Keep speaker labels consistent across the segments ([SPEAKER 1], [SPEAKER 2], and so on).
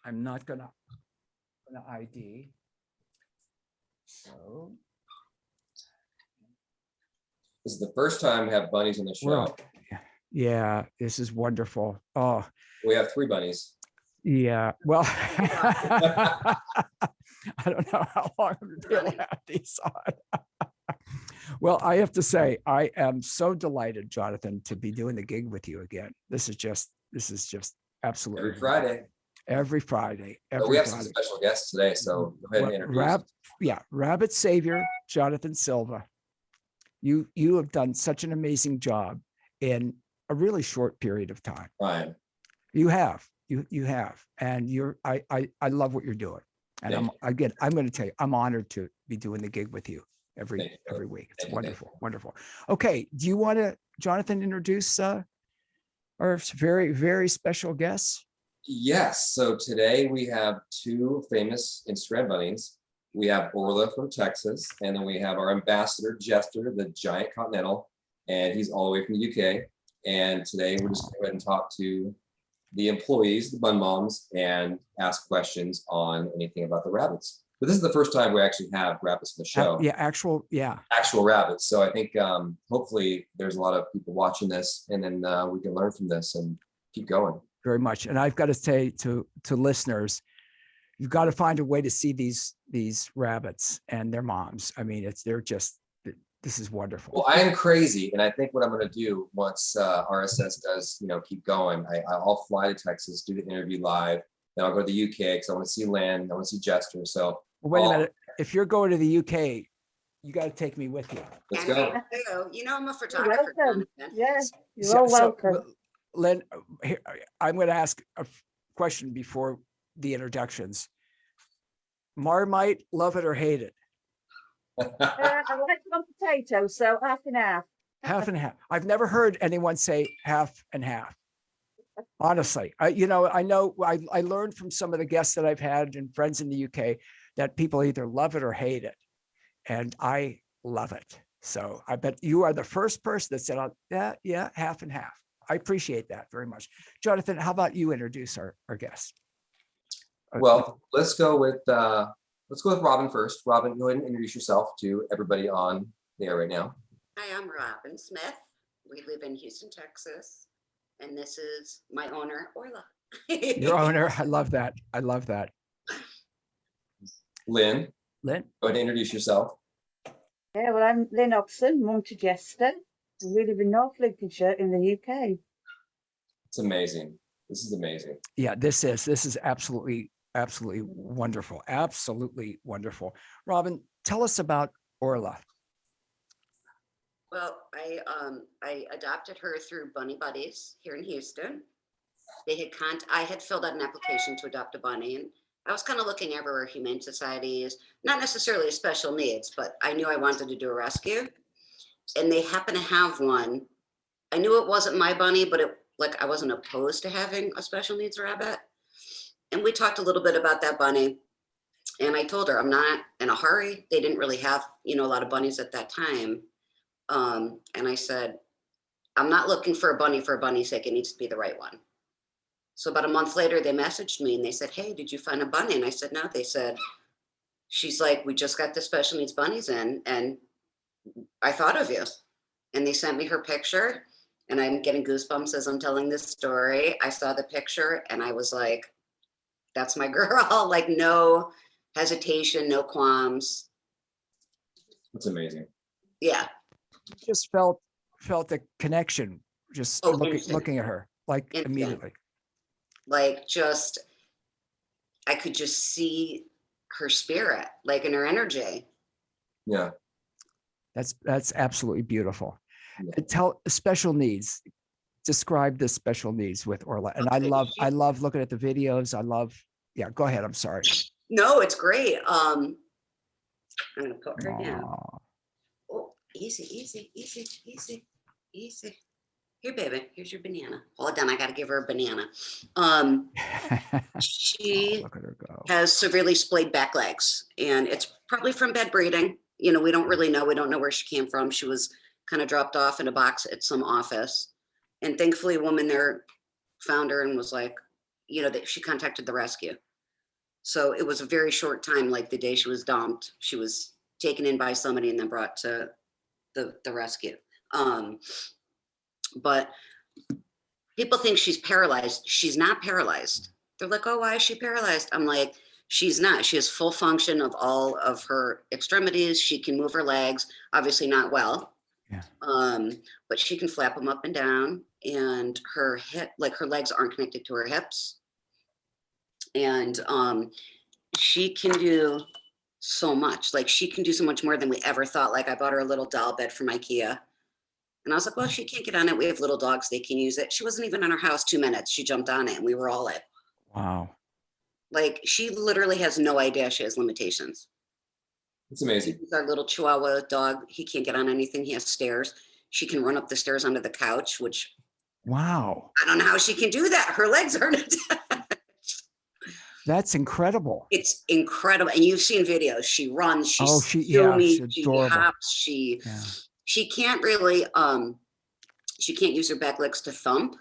[SPEAKER 1] I'm not gonna ID. So
[SPEAKER 2] This is the first time we have bunnies on the show.
[SPEAKER 1] well, yeah, this is wonderful. Oh,
[SPEAKER 2] We have 3 bunnies.
[SPEAKER 1] yeah. Well, I don't know how long I'm gonna be able to have these on. Well, I have to say, I am so delighted, Jonathan, to be doing the gig with you again. This is just absolutely
[SPEAKER 2] Every Friday.
[SPEAKER 1] every Friday.
[SPEAKER 2] So we have some
[SPEAKER 1] Friday.
[SPEAKER 2] special guests today, so go ahead and introduce.
[SPEAKER 1] Rabbit Savior, Jonathan Silva. You have done such an amazing job in a really short period of time.
[SPEAKER 2] Ryan.
[SPEAKER 1] You have, and I love what you're doing. And I'm going to tell you, I'm honored to be doing the gig with you every week. It's wonderful. Okay, do you want to, Jonathan, introduce our very, very special guests?
[SPEAKER 2] Yes. So today we have 2 famous Instagram bunnies. We have Orlagh from Texas, and then we have our ambassador, Jester, the giant continental, and he's all the way from the UK. And today we're just going to go ahead and talk to the employees, the bun moms, and ask questions on anything about the rabbits. But this is the first time we actually have rabbits in the show. Actual rabbits. So I think hopefully there's a lot of people watching this, and then we can learn from this and keep going.
[SPEAKER 1] Very much. And I've got to say to listeners, you've got to find a way to see these rabbits and their moms. I mean, this is wonderful.
[SPEAKER 2] Well, I am crazy, and I think what I'm going to do once RSS does, keep going, I'll fly to Texas, do the interview live, then I'll go to the UK because I want to see Lan, I want to see Jester. So
[SPEAKER 1] wait a minute, if you're going to the UK, you got to take me with you.
[SPEAKER 2] Let's go.
[SPEAKER 3] I'm a photographer.
[SPEAKER 4] Yes, you're all welcome.
[SPEAKER 1] Lynn, I'm going to ask a question before the introductions. Marmite, love it or hate it?
[SPEAKER 4] I like it on potatoes, so half and half.
[SPEAKER 1] Half and half. I've never heard anyone say half and half. Honestly, I learned from some of the guests that I've had and friends in the UK that people either love it or hate it, and I love it. So I bet you are the first person that said, yeah, half and half. I appreciate that very much. Jonathan, how about you introduce our guests?
[SPEAKER 2] Well, let's go with Robin first. Robin, go ahead and introduce yourself to everybody on the air right now.
[SPEAKER 3] Hi, I'm Robin Smith. We live in Houston, Texas, and this is my owner, Orlagh.
[SPEAKER 1] Your owner, I love that.
[SPEAKER 2] Lynn, go ahead and introduce yourself.
[SPEAKER 4] Yeah, well, I'm Lynn Oxon, mum to Jester. We live in North Lincolnshire in the UK.
[SPEAKER 2] It's amazing. This is amazing.
[SPEAKER 1] Yeah, this is absolutely wonderful. Absolutely wonderful. Robin, tell us about Orlagh.
[SPEAKER 3] Well, I adopted her through Bunny Buddies here in Houston. I had filled out an application to adopt a bunny, and I was kind of looking everywhere, humane societies, not necessarily special needs, but I knew I wanted to do a rescue. And they happen to have one. I knew it wasn't my bunny, but I wasn't opposed to having a special needs rabbit. And we talked a little bit about that bunny. And I told her I'm not in a hurry. They didn't really have, a lot of bunnies at that time. And I said, I'm not looking for a bunny's sake. It needs to be the right one. So about a month later, they messaged me and they said, hey, did you find a bunny? And I said, no. They said, she's like, we just got the special needs bunnies in, and I thought of you. And they sent me her picture, and I'm getting goosebumps as I'm telling this story. I saw the picture and I was like, that's my girl. Like, no hesitation, no qualms.
[SPEAKER 2] That's amazing.
[SPEAKER 3] Yeah.
[SPEAKER 1] Just felt a connection just looking at her, like immediately.
[SPEAKER 3] Like, I could just see her spirit, like in her energy.
[SPEAKER 2] Yeah.
[SPEAKER 1] That's absolutely beautiful.
[SPEAKER 2] Yeah.
[SPEAKER 1] Tell special needs. Describe the special needs with Orlagh. And I love looking at the videos. Go ahead. I'm sorry.
[SPEAKER 3] No, it's great. I'm gonna put her down. Oh, easy. Here, baby, here's your banana. Hold on, I gotta give her a banana. She
[SPEAKER 1] look at her go.
[SPEAKER 3] has severely splayed back legs, and it's probably from bed breeding. We don't really know. We don't know where she came from. She was kind of dropped off in a box at some office. And thankfully a woman there found her and was like, that she contacted the rescue. So it was a very short time, like the day she was dumped, she was taken in by somebody and then brought to the rescue. But people think she's paralyzed. She's not paralyzed. They're like, oh, why is she paralyzed? I'm like, she's not. She has full function of all of her extremities. She can move her legs, obviously not well.
[SPEAKER 1] Yeah.
[SPEAKER 3] But she can flap them up and down, and her hip, like her legs aren't connected to her hips. And she can do so much. Like she can do so much more than we ever thought. Like I bought her a little doll bed from IKEA. And I was like, well, she can't get on it. We have little dogs, they can use it. She wasn't even in our house 2 minutes. She jumped on it and we were all like,
[SPEAKER 1] Wow.
[SPEAKER 3] like she literally has no idea she has limitations.
[SPEAKER 2] It's amazing.
[SPEAKER 3] He's our little Chihuahua dog. He can't get on anything. He has stairs. She can run up the stairs onto the couch, which
[SPEAKER 1] Wow.
[SPEAKER 3] I don't know how she can do that. Her legs aren't attached.
[SPEAKER 1] That's incredible.
[SPEAKER 3] It's incredible. And you've seen videos. She runs, she's
[SPEAKER 1] Yeah,
[SPEAKER 3] she
[SPEAKER 1] she's adorable.
[SPEAKER 3] hops,
[SPEAKER 1] Yeah.
[SPEAKER 3] she can't really she can't use her back legs to thump,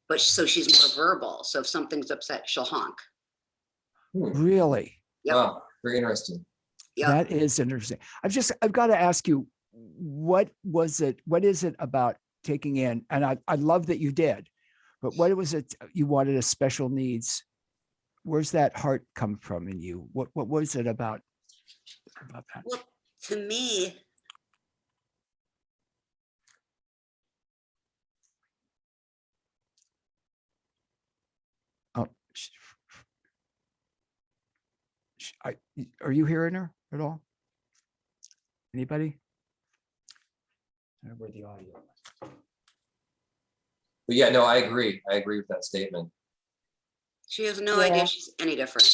[SPEAKER 3] but so she's more verbal. So if something's upset, she'll honk.
[SPEAKER 1] Really?
[SPEAKER 3] Yep.
[SPEAKER 2] Wow, very interesting.
[SPEAKER 3] Yep.
[SPEAKER 1] That is interesting. I've got to ask you, what is it about taking in, and I love that you did, but what was it you wanted a special needs? Where's that heart come from in you? What was it about that?
[SPEAKER 3] Well, to me,
[SPEAKER 1] Oh, are you hearing her at all? Anybody? I don't know where the audio is.
[SPEAKER 2] But yeah, no, I agree. I agree with that statement.
[SPEAKER 3] she has no idea she's any different.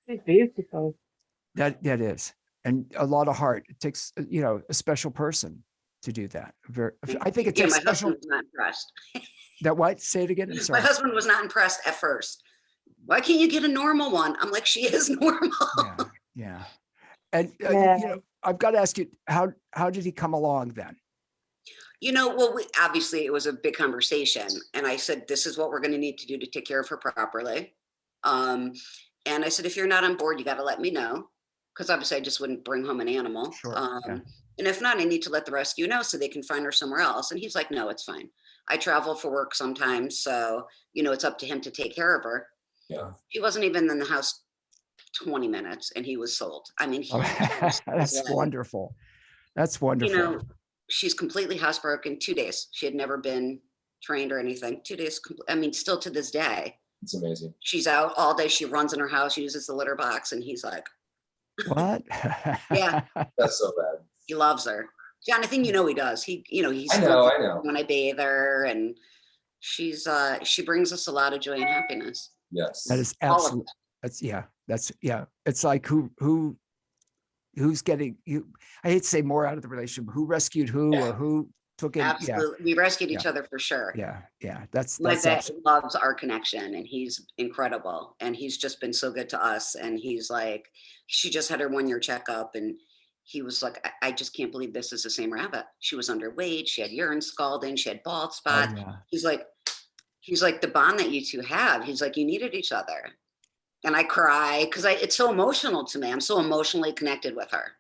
[SPEAKER 4] She's beautiful.
[SPEAKER 1] That is, and a lot of heart. It takes a special person to do that. I think it
[SPEAKER 3] Yeah,
[SPEAKER 1] takes
[SPEAKER 3] my
[SPEAKER 1] special.
[SPEAKER 3] husband was not impressed.
[SPEAKER 1] That what? Say it again. I'm
[SPEAKER 3] My
[SPEAKER 1] sorry.
[SPEAKER 3] husband was not impressed at first. Why can't you get a normal one? I'm like, she is normal.
[SPEAKER 1] Yeah. And
[SPEAKER 4] Yeah.
[SPEAKER 1] I've got to ask you, how did he come along then?
[SPEAKER 3] Well, obviously it was a big conversation, and I said, this is what we're going to need to do to take care of her properly. And I said, if you're not on board, you got to let me know, because obviously I just wouldn't bring home an animal.
[SPEAKER 1] Sure, yeah.
[SPEAKER 3] And if not, I need to let the rescue know so they can find her somewhere else. And he's like, no, it's fine. I travel for work sometimes, so it's up to him to take care of her.
[SPEAKER 2] Yeah.
[SPEAKER 3] He wasn't even in the house 20 minutes and he was sold. I mean,
[SPEAKER 1] That's wonderful. That's wonderful.
[SPEAKER 3] She's completely housebroken. 2 days. She had never been trained or anything. 2 days. I mean, still to this day.
[SPEAKER 2] It's amazing.
[SPEAKER 3] She's out all day. She runs in her house, uses the litter box, and he's like,
[SPEAKER 1] what?
[SPEAKER 3] Yeah.
[SPEAKER 2] That's so bad.
[SPEAKER 3] He loves her. Jonathan, he does. He's
[SPEAKER 2] I know.
[SPEAKER 3] when I bathe her, and she brings us a lot of joy and happiness.
[SPEAKER 2] Yes.
[SPEAKER 1] That is
[SPEAKER 3] All of
[SPEAKER 1] absolutely. It's like who's getting you. I hate to say more out of the relationship. Who rescued who or who took it?
[SPEAKER 3] Absolutely. We rescued each other for sure.
[SPEAKER 1] Yeah. That's
[SPEAKER 3] My vet loves our connection, and he's incredible. And he's just been so good to us. And he's like, she just had her 1-year checkup, and he was like, I just can't believe this is the same rabbit. She was underweight. She had urine scalding. She had bald spots. He's like, the bond that you two have. He's like, you needed each other. And I cry because it's so emotional to me. I'm so emotionally connected with her.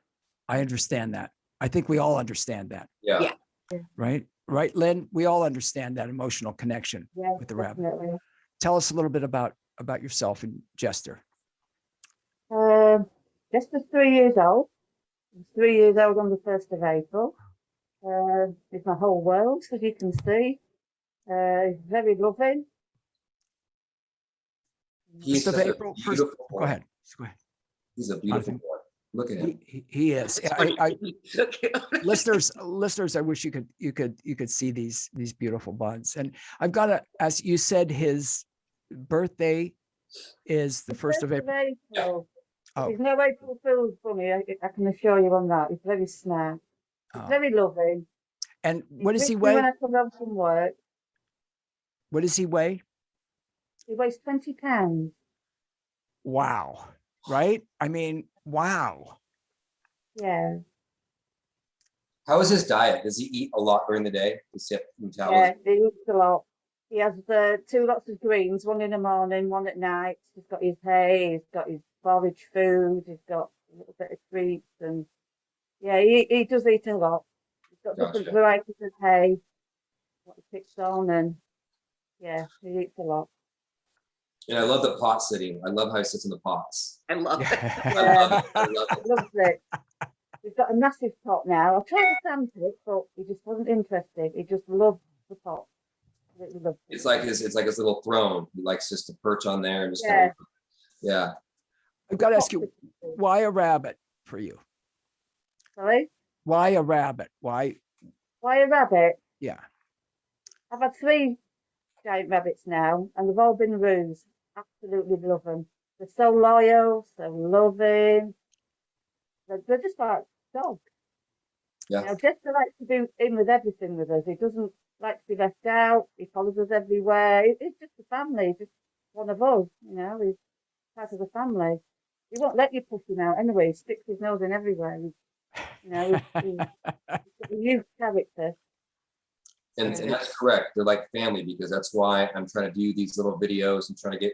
[SPEAKER 1] I understand that. I think we all understand that.
[SPEAKER 2] Yeah.
[SPEAKER 1] Right, Lynn. We all understand that emotional connection with the rabbit.
[SPEAKER 4] Definitely.
[SPEAKER 1] Tell us a little bit about yourself and Jester.
[SPEAKER 4] Jester's 3 years old. He's 3 years old on the 1st of April. It's my whole world, as you can see. He's very loving.
[SPEAKER 2] He's
[SPEAKER 1] First of
[SPEAKER 2] such a
[SPEAKER 1] April.
[SPEAKER 2] beautiful
[SPEAKER 1] Go
[SPEAKER 2] boy.
[SPEAKER 1] ahead.
[SPEAKER 2] He's a beautiful boy. Look at him.
[SPEAKER 1] He is. Listeners, I wish you could see these beautiful buds. And I've got to ask. You said his birthday is the 1st of April.
[SPEAKER 4] April.
[SPEAKER 1] Oh.
[SPEAKER 4] There's no April Fool's funny. I can assure you on that. He's very smart. He's very loving.
[SPEAKER 1] And what does he
[SPEAKER 4] When
[SPEAKER 1] weigh?
[SPEAKER 4] I come home from work,
[SPEAKER 1] What does he weigh?
[SPEAKER 4] he weighs 20 pounds.
[SPEAKER 1] Wow. Right? I mean, wow.
[SPEAKER 4] Yeah.
[SPEAKER 2] How is his diet? Does he eat a lot during the day? Does he have
[SPEAKER 4] Yeah, he eats a lot. He has two lots of greens, one in the morning, one at night. He's got his hay, he's got his forage food, he's got a little bit of treats, and yeah, he does eat a lot. He's got different
[SPEAKER 2] Gotcha.
[SPEAKER 4] varieties of hay, what he picks on, and yeah, he eats a lot.
[SPEAKER 2] And I love the pot sitting. I love how he sits in the pots.
[SPEAKER 3] I love it.
[SPEAKER 2] I
[SPEAKER 4] Yeah,
[SPEAKER 2] love it. I love it.
[SPEAKER 4] he loves it. He's got a massive pot now. I tried to sample it, but he just wasn't interested. He just loved the pot. He loved it.
[SPEAKER 2] It's like his little throne. He likes just to perch on there and just
[SPEAKER 4] Yeah.
[SPEAKER 2] kind of, yeah.
[SPEAKER 1] I've got to ask you, why a rabbit for you?
[SPEAKER 4] Sorry?
[SPEAKER 1] Why a rabbit? Why?
[SPEAKER 4] Why a rabbit?
[SPEAKER 1] Yeah.
[SPEAKER 4] I've had 3 giant rabbits now, and they've all been roos. Absolutely love them. They're so loyal, so loving. They're just like dogs.
[SPEAKER 2] Yeah.
[SPEAKER 4] You know, Jester likes to be in with everything with us. He doesn't like to be left out. He follows us everywhere. It's just a family. He's just one of us. You know, he's part of the family. He won't let you push him out anyway. He sticks his nose in everywhere. He's a youth character.
[SPEAKER 2] And that's correct. They're like family, because that's why I'm trying to do these little videos and trying to get,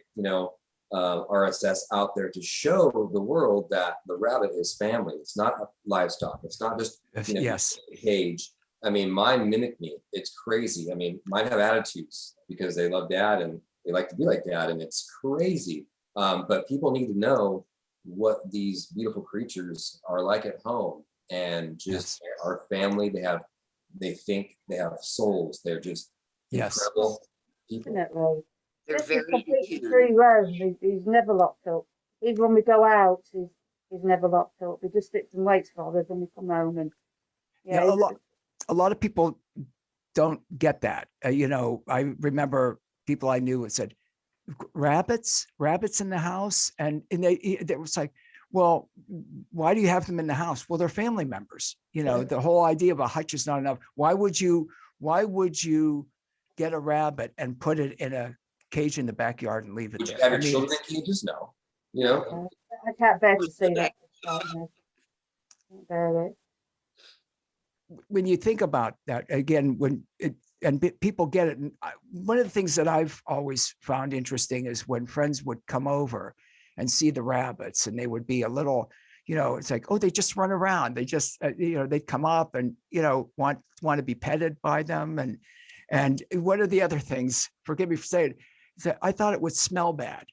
[SPEAKER 2] RSS out there to show the world that the rabbit is family. It's not livestock. It's not just,
[SPEAKER 1] Yes.
[SPEAKER 2] a cage. I mean, mine mimic me. It's crazy. I mean, mine have attitudes because they love dad and they like to be like dad, and it's crazy. But people need to know what these beautiful creatures are like at home, and just our family. They think they have souls. They're just incredible people.
[SPEAKER 4] Definitely.
[SPEAKER 3] They're
[SPEAKER 4] This is
[SPEAKER 3] very
[SPEAKER 4] completely
[SPEAKER 3] in tune.
[SPEAKER 4] free roam. He's never locked up. Even when we go out, he's never locked up. He just sits and waits for us when we come home. And
[SPEAKER 1] Yeah, a lot of people don't get that. I remember people I knew that said, rabbits in the house. And it was like, well, why do you have them in the house? Well, they're family members. The whole idea of a hutch is not enough. Why would you get a rabbit and put it in a cage in the backyard and leave it
[SPEAKER 2] Would you
[SPEAKER 1] there?
[SPEAKER 2] have your children in cages? No.
[SPEAKER 4] I can't bear to see that. Can't bear it.
[SPEAKER 1] When you think about that again, people get it. And one of the things that I've always found interesting is when friends would come over and see the rabbits, and they would be a little, it's like, oh, they just run around. They just, they'd come up and, want to be petted by them. And one of the other things, forgive me for saying it, is that I thought it would smell bad,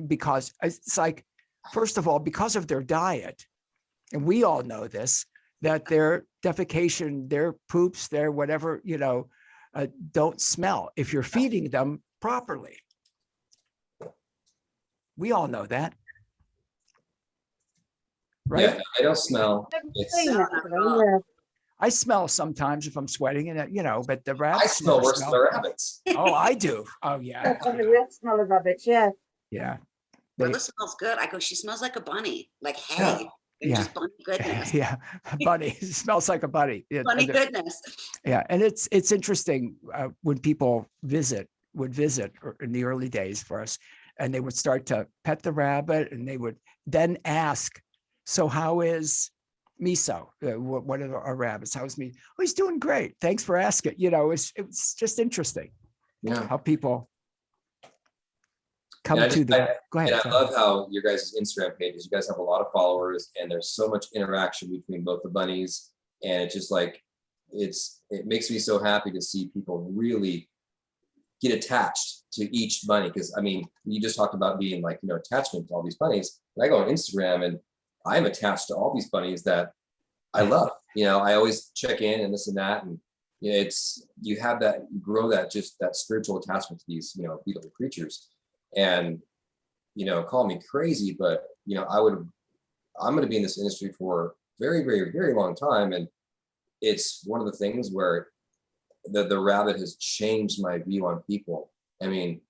[SPEAKER 1] because it's like, first of all, because of their diet, and we all know this, that their defecation, their poops, their whatever, don't smell if you're feeding them properly. We all know that. Right?
[SPEAKER 2] Yeah, I don't smell.
[SPEAKER 4] Never
[SPEAKER 2] It's,
[SPEAKER 4] seen that, actually, yeah.
[SPEAKER 1] I smell sometimes if I'm sweating, and but the rabbits.
[SPEAKER 2] I smell
[SPEAKER 1] never
[SPEAKER 2] worse than the rabbits.
[SPEAKER 1] Oh, I do. Oh, yeah.
[SPEAKER 4] We have smell of rabbits, yeah.
[SPEAKER 1] Yeah.
[SPEAKER 3] Rilla smells good. I go, she smells like a bunny, like hay.
[SPEAKER 2] Yeah.
[SPEAKER 3] And
[SPEAKER 1] Yeah.
[SPEAKER 3] just bunny goodness.
[SPEAKER 1] Yeah. Bunny. It smells like a bunny. Yeah.
[SPEAKER 3] Bunny goodness.
[SPEAKER 1] Yeah. And it's interesting when people would visit in the early days for us, and they would start to pet the rabbit, and they would then ask, so how is Miso? What are our rabbits? How's me? Oh, he's doing great. Thanks for asking. It's just interesting.
[SPEAKER 2] Yeah.
[SPEAKER 1] How people come
[SPEAKER 2] And
[SPEAKER 1] to the. Go ahead.
[SPEAKER 2] And I love how your guys' Instagram pages, you guys have a lot of followers, and there's so much interaction between both the bunnies. And it's just like, it makes me so happy to see people really get attached to each bunny. Because I mean, you just talked about being like, attachment to all these bunnies. And I go on Instagram and I'm attached to all these bunnies that I love. I always check in and this and that. And you have that, you grow that, just that spiritual attachment to these, beautiful creatures. And, call me crazy, but I'm going to be in this industry for a very, very, very long time. And it's one of the things where the rabbit has changed my view on people. I mean,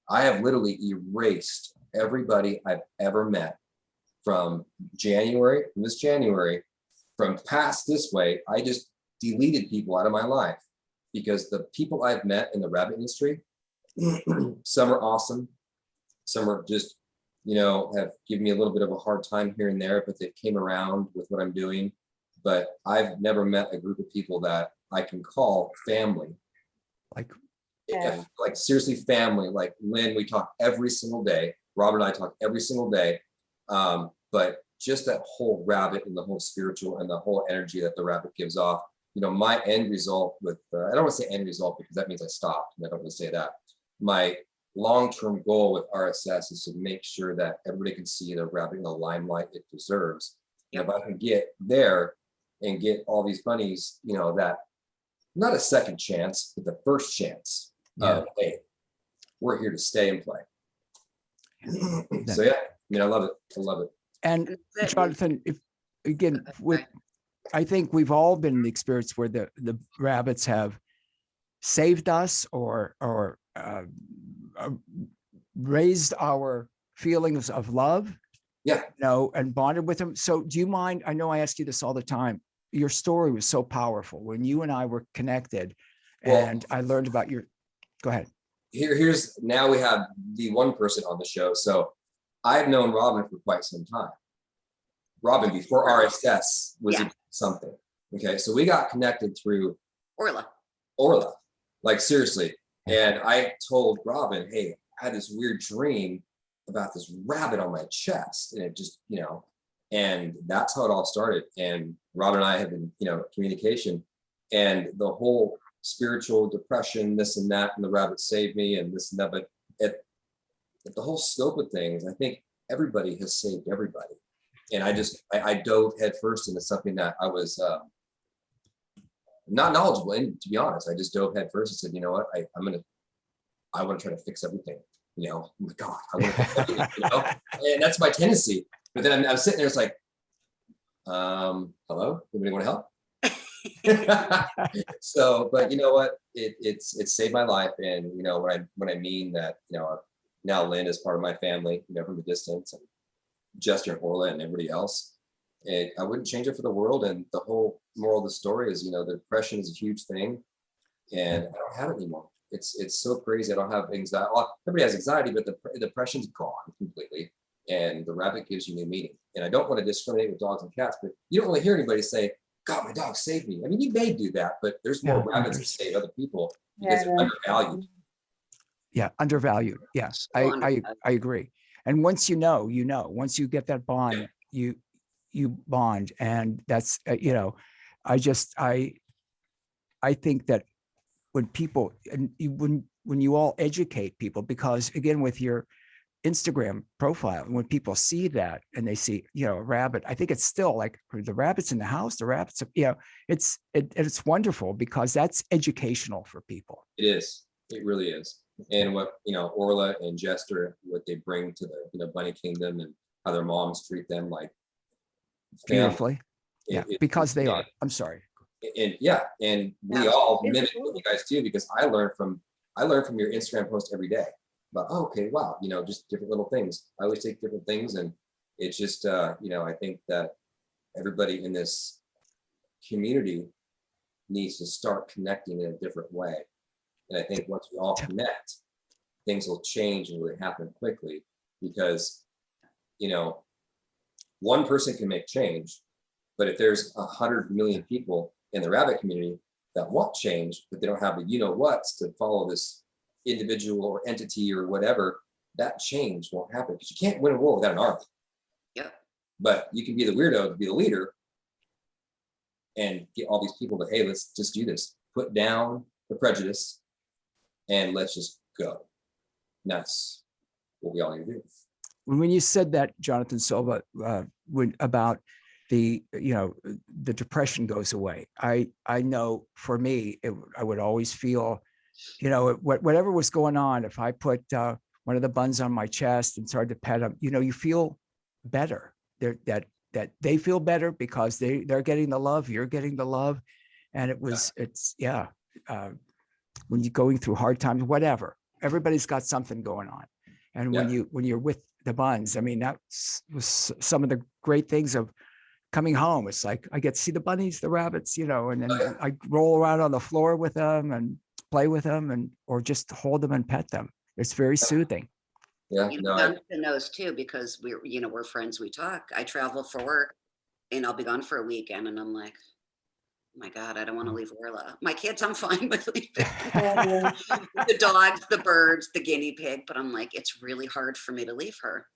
[SPEAKER 2] I have literally erased everybody I've ever met from this January, from past this way. I just deleted people out of my life, because the people I've met in the rabbit industry, some are awesome. Some are just, have given me a little bit of a hard time here and there, but they came around with what I'm doing. But I've never met a group of people that I can call family.
[SPEAKER 1] Like
[SPEAKER 4] Yeah.
[SPEAKER 2] like seriously family. Like Lynn, we talk every single day. Robert and I talk every single day. But just that whole rabbit and the whole spiritual and the whole energy that the rabbit gives off, you know, my end result with, I don't want to say end result because that means I stopped. And I don't want to say that. My long-term goal with RSS is to make sure that everybody can see the rabbit in the limelight it deserves. And if I can get there and get all these bunnies, you know, that not a second chance, but the first chance of, hey, we're here to stay and play. So yeah, I mean, I love it. I love it.
[SPEAKER 1] And Jonathan, if again, I think we've all been in the experience where the rabbits have saved us or raised our feelings of love,
[SPEAKER 2] Yeah.
[SPEAKER 1] you know, and bonded with them. So do you mind? I know I ask you this all the time. Your story was so powerful when you and I were connected, and I learned about your, go ahead.
[SPEAKER 2] Here's now we have the one person on the show. So I've known Robin for quite some time. Robin before RSS was something. Okay, so we got connected through Orlagh, like seriously. And I told Robin, hey, I had this weird dream about this rabbit on my chest, and it just, you know, and that's how it all started. And Robin and I have been, you know, communication, and the whole spiritual depression, this and that, and the rabbit saved me, and this and that. But at the whole scope of things, I think everybody has saved everybody. And I dove headfirst into something that I was not knowledgeable in, to be honest. I just dove headfirst and said, you know what, I want to try to fix everything. You know, oh my God, I want to fix everything, you know? And that's my tendency. But then I'm sitting there, it's like, hello, anybody want to help? So, but you know what, it's saved my life. And you know, when I mean that, you know, now Lynn is part of my family, you know, from a distance, and Jester and Orlagh and everybody else, and I wouldn't change it for the world. And the whole moral of the story is, you know, the depression is a huge thing, and I don't have it anymore. It's so crazy. I don't have anxiety. Well, everybody has anxiety, but the depression's gone completely. And the rabbit gives you new meaning. And I don't want to discriminate with dogs and cats, but you don't really hear anybody say, God, my dog saved me. I mean, you may do that, but there's more rabbits that save other people because they're undervalued.
[SPEAKER 1] Yeah, undervalued. Yes, I agree. And once you know, once you get that bond, you bond. And that's, you know, I think that when people, and when you all educate people, because again, with your Instagram profile, and when people see that and they see, you know, a rabbit, I think it's still like the rabbits in the house, the rabbits, you know, it's wonderful because that's educational for people.
[SPEAKER 2] It is. It really is. And what, you know, Orlagh and Jester, what they bring to the, you know, bunny kingdom, and how their moms treat them like family.
[SPEAKER 1] Beautifully. Yeah, because they are. I'm sorry.
[SPEAKER 2] And yeah, and we all mimic what you guys do, because I learn from your Instagram post every day about, oh, okay, wow, you know, just different little things. I always take different things, and it's just you know, I think that everybody in this community needs to start connecting in a different way. And I think once we all connect, things will change and really happen quickly, because, you know, one person can make change, but if there's 100 million people in the rabbit community that want change, but they don't have the you-know-whats to follow this individual or entity or whatever, that change won't happen, because you can't win a war without an army.
[SPEAKER 3] Yep.
[SPEAKER 2] But you can be the weirdo to be the leader and get all these people to, hey, let's just do this. Put down the prejudice and let's just go. And that's what we all need to do.
[SPEAKER 1] When you said that, Jonathan Silva, about the, you know, the depression goes away, I know for me, I would always feel, you know, whatever was going on, if I put one of the buns on my chest and started to pet them, you know, you feel better. That they feel better because they're getting the love, you're getting the love. And when you're going through hard times, whatever, everybody's got something going on. And when you're with the buns, I mean, that was some of the great things of coming home. It's like, I get to see the bunnies, the rabbits, you know, and then I roll around on the floor with them and play with them, or just hold them and pet them. It's very soothing.
[SPEAKER 2] Yeah,
[SPEAKER 3] Jonathan knows too, because we're friends, we talk. I travel for work and I'll be gone for a weekend, and I'm like, my God, I don't want to leave Orla. My kids, I'm fine with leaving.
[SPEAKER 4] Uh,
[SPEAKER 3] The dogs, the birds, the guinea pig, but I'm like, it's really hard for me to leave her.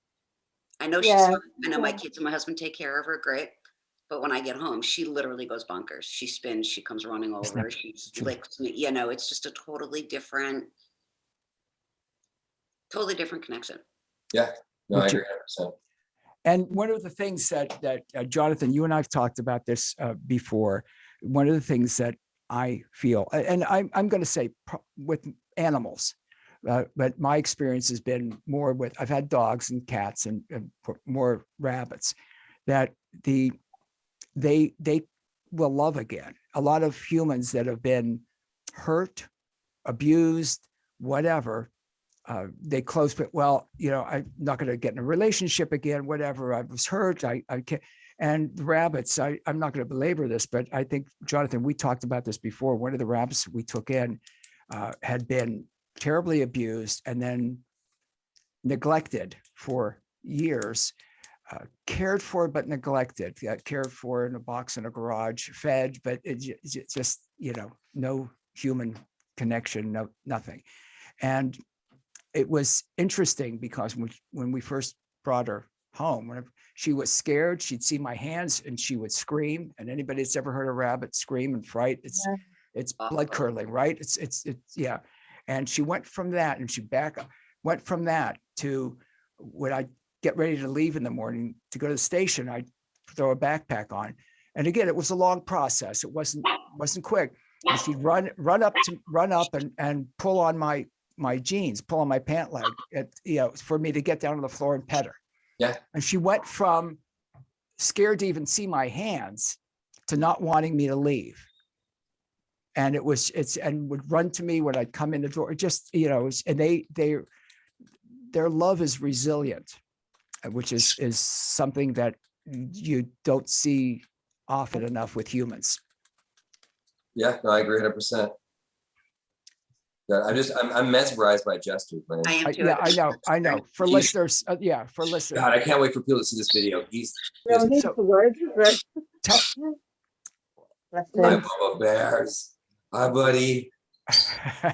[SPEAKER 3] I know she's
[SPEAKER 4] Yeah,
[SPEAKER 3] fine. I know my
[SPEAKER 4] yeah.
[SPEAKER 3] kids and my husband take care of her, great. But when I get home, she literally goes bonkers. She spins, she comes running
[SPEAKER 1] Isn't that
[SPEAKER 3] over, she
[SPEAKER 1] true?
[SPEAKER 3] licks me. You know, it's just a totally different connection.
[SPEAKER 2] Yeah, no, I
[SPEAKER 1] Which-
[SPEAKER 2] agree 100%.
[SPEAKER 1] And one of the things that Jonathan, you and I've talked about this before. One of the things that I feel, and I'm going to say with animals, but my experience has been more with, I've had dogs and cats and more rabbits, that they will love again. A lot of humans that have been hurt, abused, whatever, they close, but well, I'm not going to get in a relationship again, whatever. I was hurt. I can't. And the rabbits, I'm not going to belabor this, but I think, Jonathan, we talked about this before. One of the rabbits we took in had been terribly abused and then neglected for years, cared for, but neglected, cared for in a box in a garage, fed, but it just, no human connection, nothing. And it was interesting because when we first brought her home, whenever she was scared, she'd see my hands and she would scream. And anybody that's ever heard a rabbit scream in fright, it's blood curdling, right? It's yeah. And she went from that, and she went from that to when I get ready to leave in the morning to go to the station, I'd throw a backpack on. And again, it was a long process. It wasn't quick. And she'd run up and pull on my jeans, pull on my pant leg, for me to get down on the floor and pet her.
[SPEAKER 2] Yeah.
[SPEAKER 1] And she went from scared to even see my hands to not wanting me to leave. And and would run to me when I'd come in the door. Just, and their love is resilient, which is something that you don't see often enough with humans.
[SPEAKER 2] Yeah, no, I agree 100%. I'm mesmerized by Jester, man.
[SPEAKER 3] I am too.
[SPEAKER 1] Yeah, I know. For
[SPEAKER 2] He's-
[SPEAKER 1] listeners, for listeners.
[SPEAKER 2] God, I can't wait for people to see this video. He's
[SPEAKER 4] No need
[SPEAKER 1] So-
[SPEAKER 4] for words, is there?
[SPEAKER 1] Tell-
[SPEAKER 4] Bless
[SPEAKER 2] my
[SPEAKER 4] him.
[SPEAKER 2] Bubba Bears. Hi, buddy.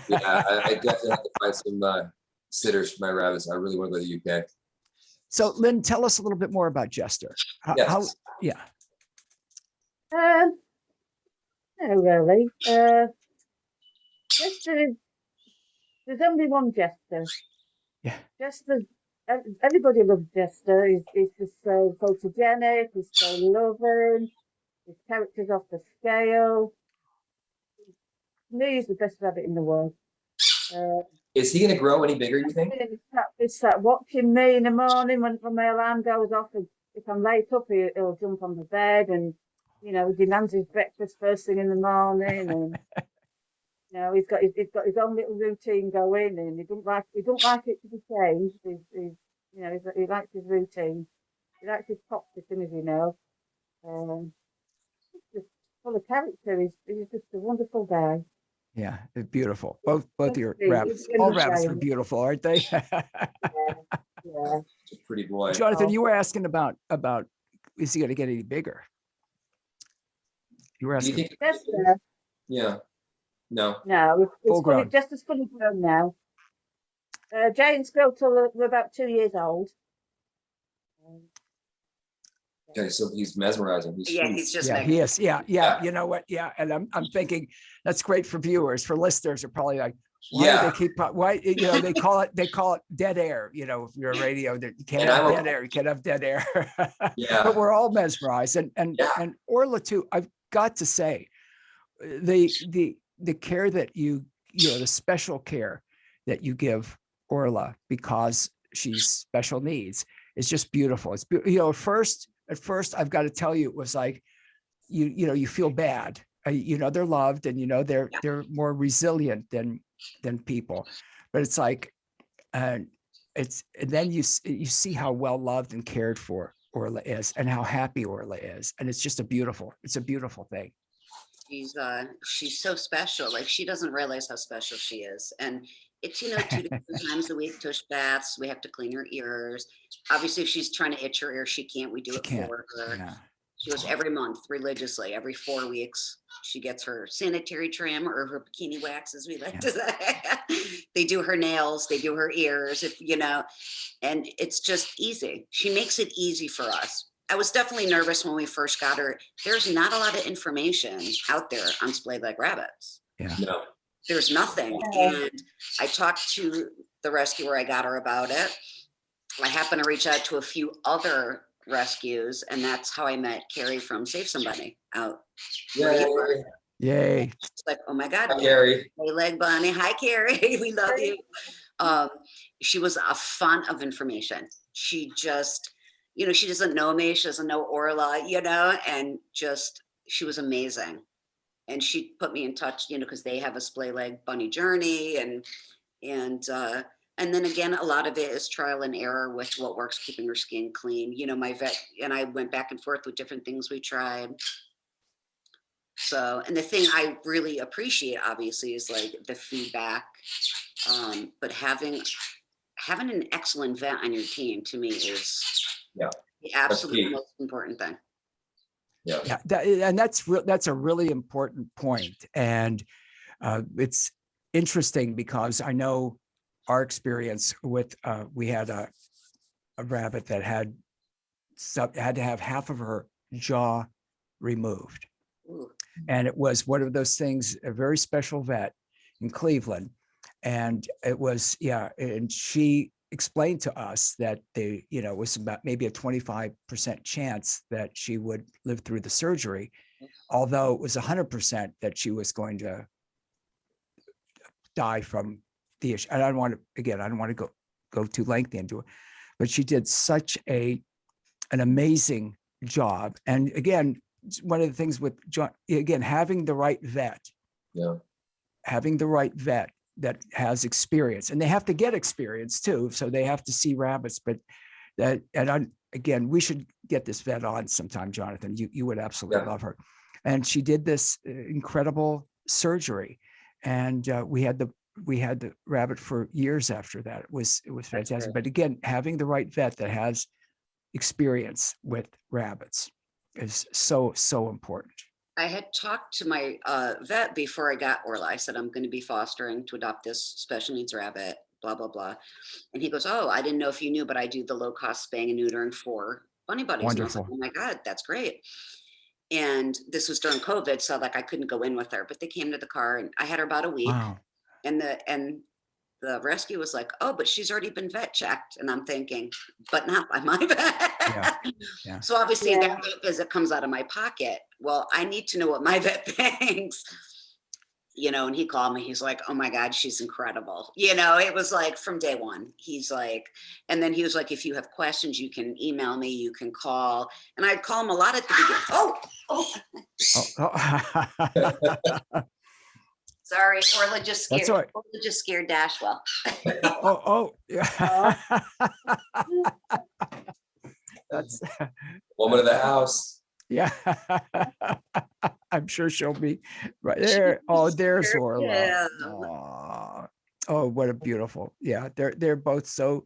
[SPEAKER 2] Yeah, I definitely have to find some sitters for my rabbits. I really want to go to the UK.
[SPEAKER 1] So, Lynn, tell us a little bit more about Jester.
[SPEAKER 2] Yes.
[SPEAKER 1] Yeah.
[SPEAKER 4] No, really. Jester there's only one Jester.
[SPEAKER 1] Yeah.
[SPEAKER 4] Jester, everybody loves Jester. He's just so photogenic. He's so loving. His character's off the scale. To me, he's the best rabbit in the world.
[SPEAKER 2] Is he going to grow any bigger, you think?
[SPEAKER 4] He's sat watching me in the morning when my alarm goes off. And if I'm late up, he'll jump on the bed and, he demands his breakfast first thing in the morning. And, he's got his own little routine going, and he don't like it to be changed. He likes his routine. He likes his pop sitting, as you know. He's just full of character. He's just a wonderful guy.
[SPEAKER 1] Yeah, it's beautiful. Both your
[SPEAKER 4] He's
[SPEAKER 1] rabbits,
[SPEAKER 4] really
[SPEAKER 1] all rabbits are
[SPEAKER 4] giant.
[SPEAKER 1] beautiful, aren't they?
[SPEAKER 4] Yeah.
[SPEAKER 2] He's a pretty boy.
[SPEAKER 1] Jonathan, you were asking about is he going to get any bigger? You were
[SPEAKER 2] Do you
[SPEAKER 1] asking.
[SPEAKER 2] think?
[SPEAKER 4] Jester,
[SPEAKER 2] Yeah. No.
[SPEAKER 4] no,
[SPEAKER 1] Full
[SPEAKER 4] it's fully,
[SPEAKER 1] grown.
[SPEAKER 4] Jester's fully grown now. Giants grow till they're about 2 years old.
[SPEAKER 2] Okay, so he's mesmerizing. He's
[SPEAKER 3] Yeah,
[SPEAKER 2] sweet.
[SPEAKER 3] he's just
[SPEAKER 1] Yeah, he is. Yeah.
[SPEAKER 2] Yeah.
[SPEAKER 1] You know what? Yeah, and I'm thinking that's great for viewers. For listeners, are probably like, why
[SPEAKER 2] Yeah.
[SPEAKER 1] do they keep? Why they call it dead air. If you're a radio, that you can't
[SPEAKER 2] And
[SPEAKER 1] have
[SPEAKER 2] I'm
[SPEAKER 1] dead air. You can't have dead air.
[SPEAKER 2] Yeah.
[SPEAKER 1] But we're all mesmerized, and
[SPEAKER 2] Yeah.
[SPEAKER 1] Orlagh too. I've got to say, the care that the special care that you give Orlagh because she's special needs is just beautiful. It's at first I've got to tell you, it was like you feel bad. They're loved, and they're more resilient than people, but it's like, and then you see how well loved and cared for Orlagh is, and how happy Orlagh is, and it's a beautiful thing.
[SPEAKER 3] She's so special. Like, she doesn't realize how special she is. And it's, 2 different times a week, tush baths. We have to clean her ears. Obviously, if she's trying to itch her ear, she can't. We do
[SPEAKER 1] She
[SPEAKER 3] it
[SPEAKER 1] can't.
[SPEAKER 3] for her.
[SPEAKER 1] Yeah.
[SPEAKER 3] She goes every month religiously, every 4 weeks. She gets her sanitary trim or her bikini wax, as we like to say. They do her nails, they do her ears, if you know, and it's just easy. She makes it easy for us. I was definitely nervous when we first got her. There's not a lot of information out there on splayed leg rabbits.
[SPEAKER 1] Yeah.
[SPEAKER 2] No.
[SPEAKER 3] There's nothing. And I talked to the rescuer I got her about it. I happened to reach out to a few other rescues, and that's how I met Carrie from Save Somebody out.
[SPEAKER 2] Yay.
[SPEAKER 1] Yay.
[SPEAKER 3] It's like, oh my God,
[SPEAKER 2] Hi, Gary.
[SPEAKER 3] hey leg bunny. Hi, Carrie. We love you. She was a font of information. She just, you know, she doesn't know me. She doesn't know Orlagh, you know, and just, she was amazing. And she put me in touch, you know, because they have a splay leg bunny journey, and then again, a lot of it is trial and error with what works, keeping her skin clean. You know, my vet and I went back and forth with different things we tried. So, and the thing I really appreciate, obviously, is like the feedback. But having an excellent vet on your team, to me, is the absolute most important thing.
[SPEAKER 2] Yeah.
[SPEAKER 1] And that's a really important point. And it's interesting because I know our experience with, we had a rabbit that had to have half of her jaw removed.
[SPEAKER 3] Ooh.
[SPEAKER 1] And it was one of those things, a very special vet in Cleveland. And it was, and she explained to us that it was about maybe a 25% chance that she would live through the surgery, although it was 100% that she was going to die from the issue. And I don't want to go too lengthy into it, but she did such an amazing job. And again, one of the things with John, again, having the right vet that has experience, and they have to get experience too. So they have to see rabbits, but again, we should get this vet on sometime, Jonathan. You would absolutely love her. And she did this incredible surgery, and we had the rabbit for years after that. It was fantastic. But again, having the right vet that has experience with rabbits is so important.
[SPEAKER 3] I had talked to my vet before I got Orlagh. I said, I'm going to be fostering to adopt this special needs rabbit, blah, blah, blah. And he goes, oh, I didn't know if you knew, but I do the low cost spaying and neutering for bunny buddies.
[SPEAKER 1] Wonderful.
[SPEAKER 3] And I was like, oh my God, that's great. And this was during COVID. So like I couldn't go in with her, but they came to the car and I had her about a week.
[SPEAKER 1] Wow.
[SPEAKER 3] And the rescue was like, oh, but she's already been vet checked. And I'm thinking, but not by my vet.
[SPEAKER 1] Yeah.
[SPEAKER 3] So obviously that visit comes out of my pocket. Well, I need to know what my vet thinks, you know, and he called me. He's like, oh my God, she's incredible. You know, it was like from day one, he's like, and then he was like, if you have questions, you can email me, you can call. And I'd call him a lot at the beginning. Sorry, Orlagh just scared.
[SPEAKER 1] That's all right.
[SPEAKER 3] Orlagh just scared Dashwell.
[SPEAKER 1] Yeah. That's
[SPEAKER 2] Woman of the house.
[SPEAKER 1] Yeah. I'm sure she'll be right there. Oh, there's Orlagh.
[SPEAKER 3] Yeah.
[SPEAKER 1] Oh, what a beautiful. Yeah, they're both so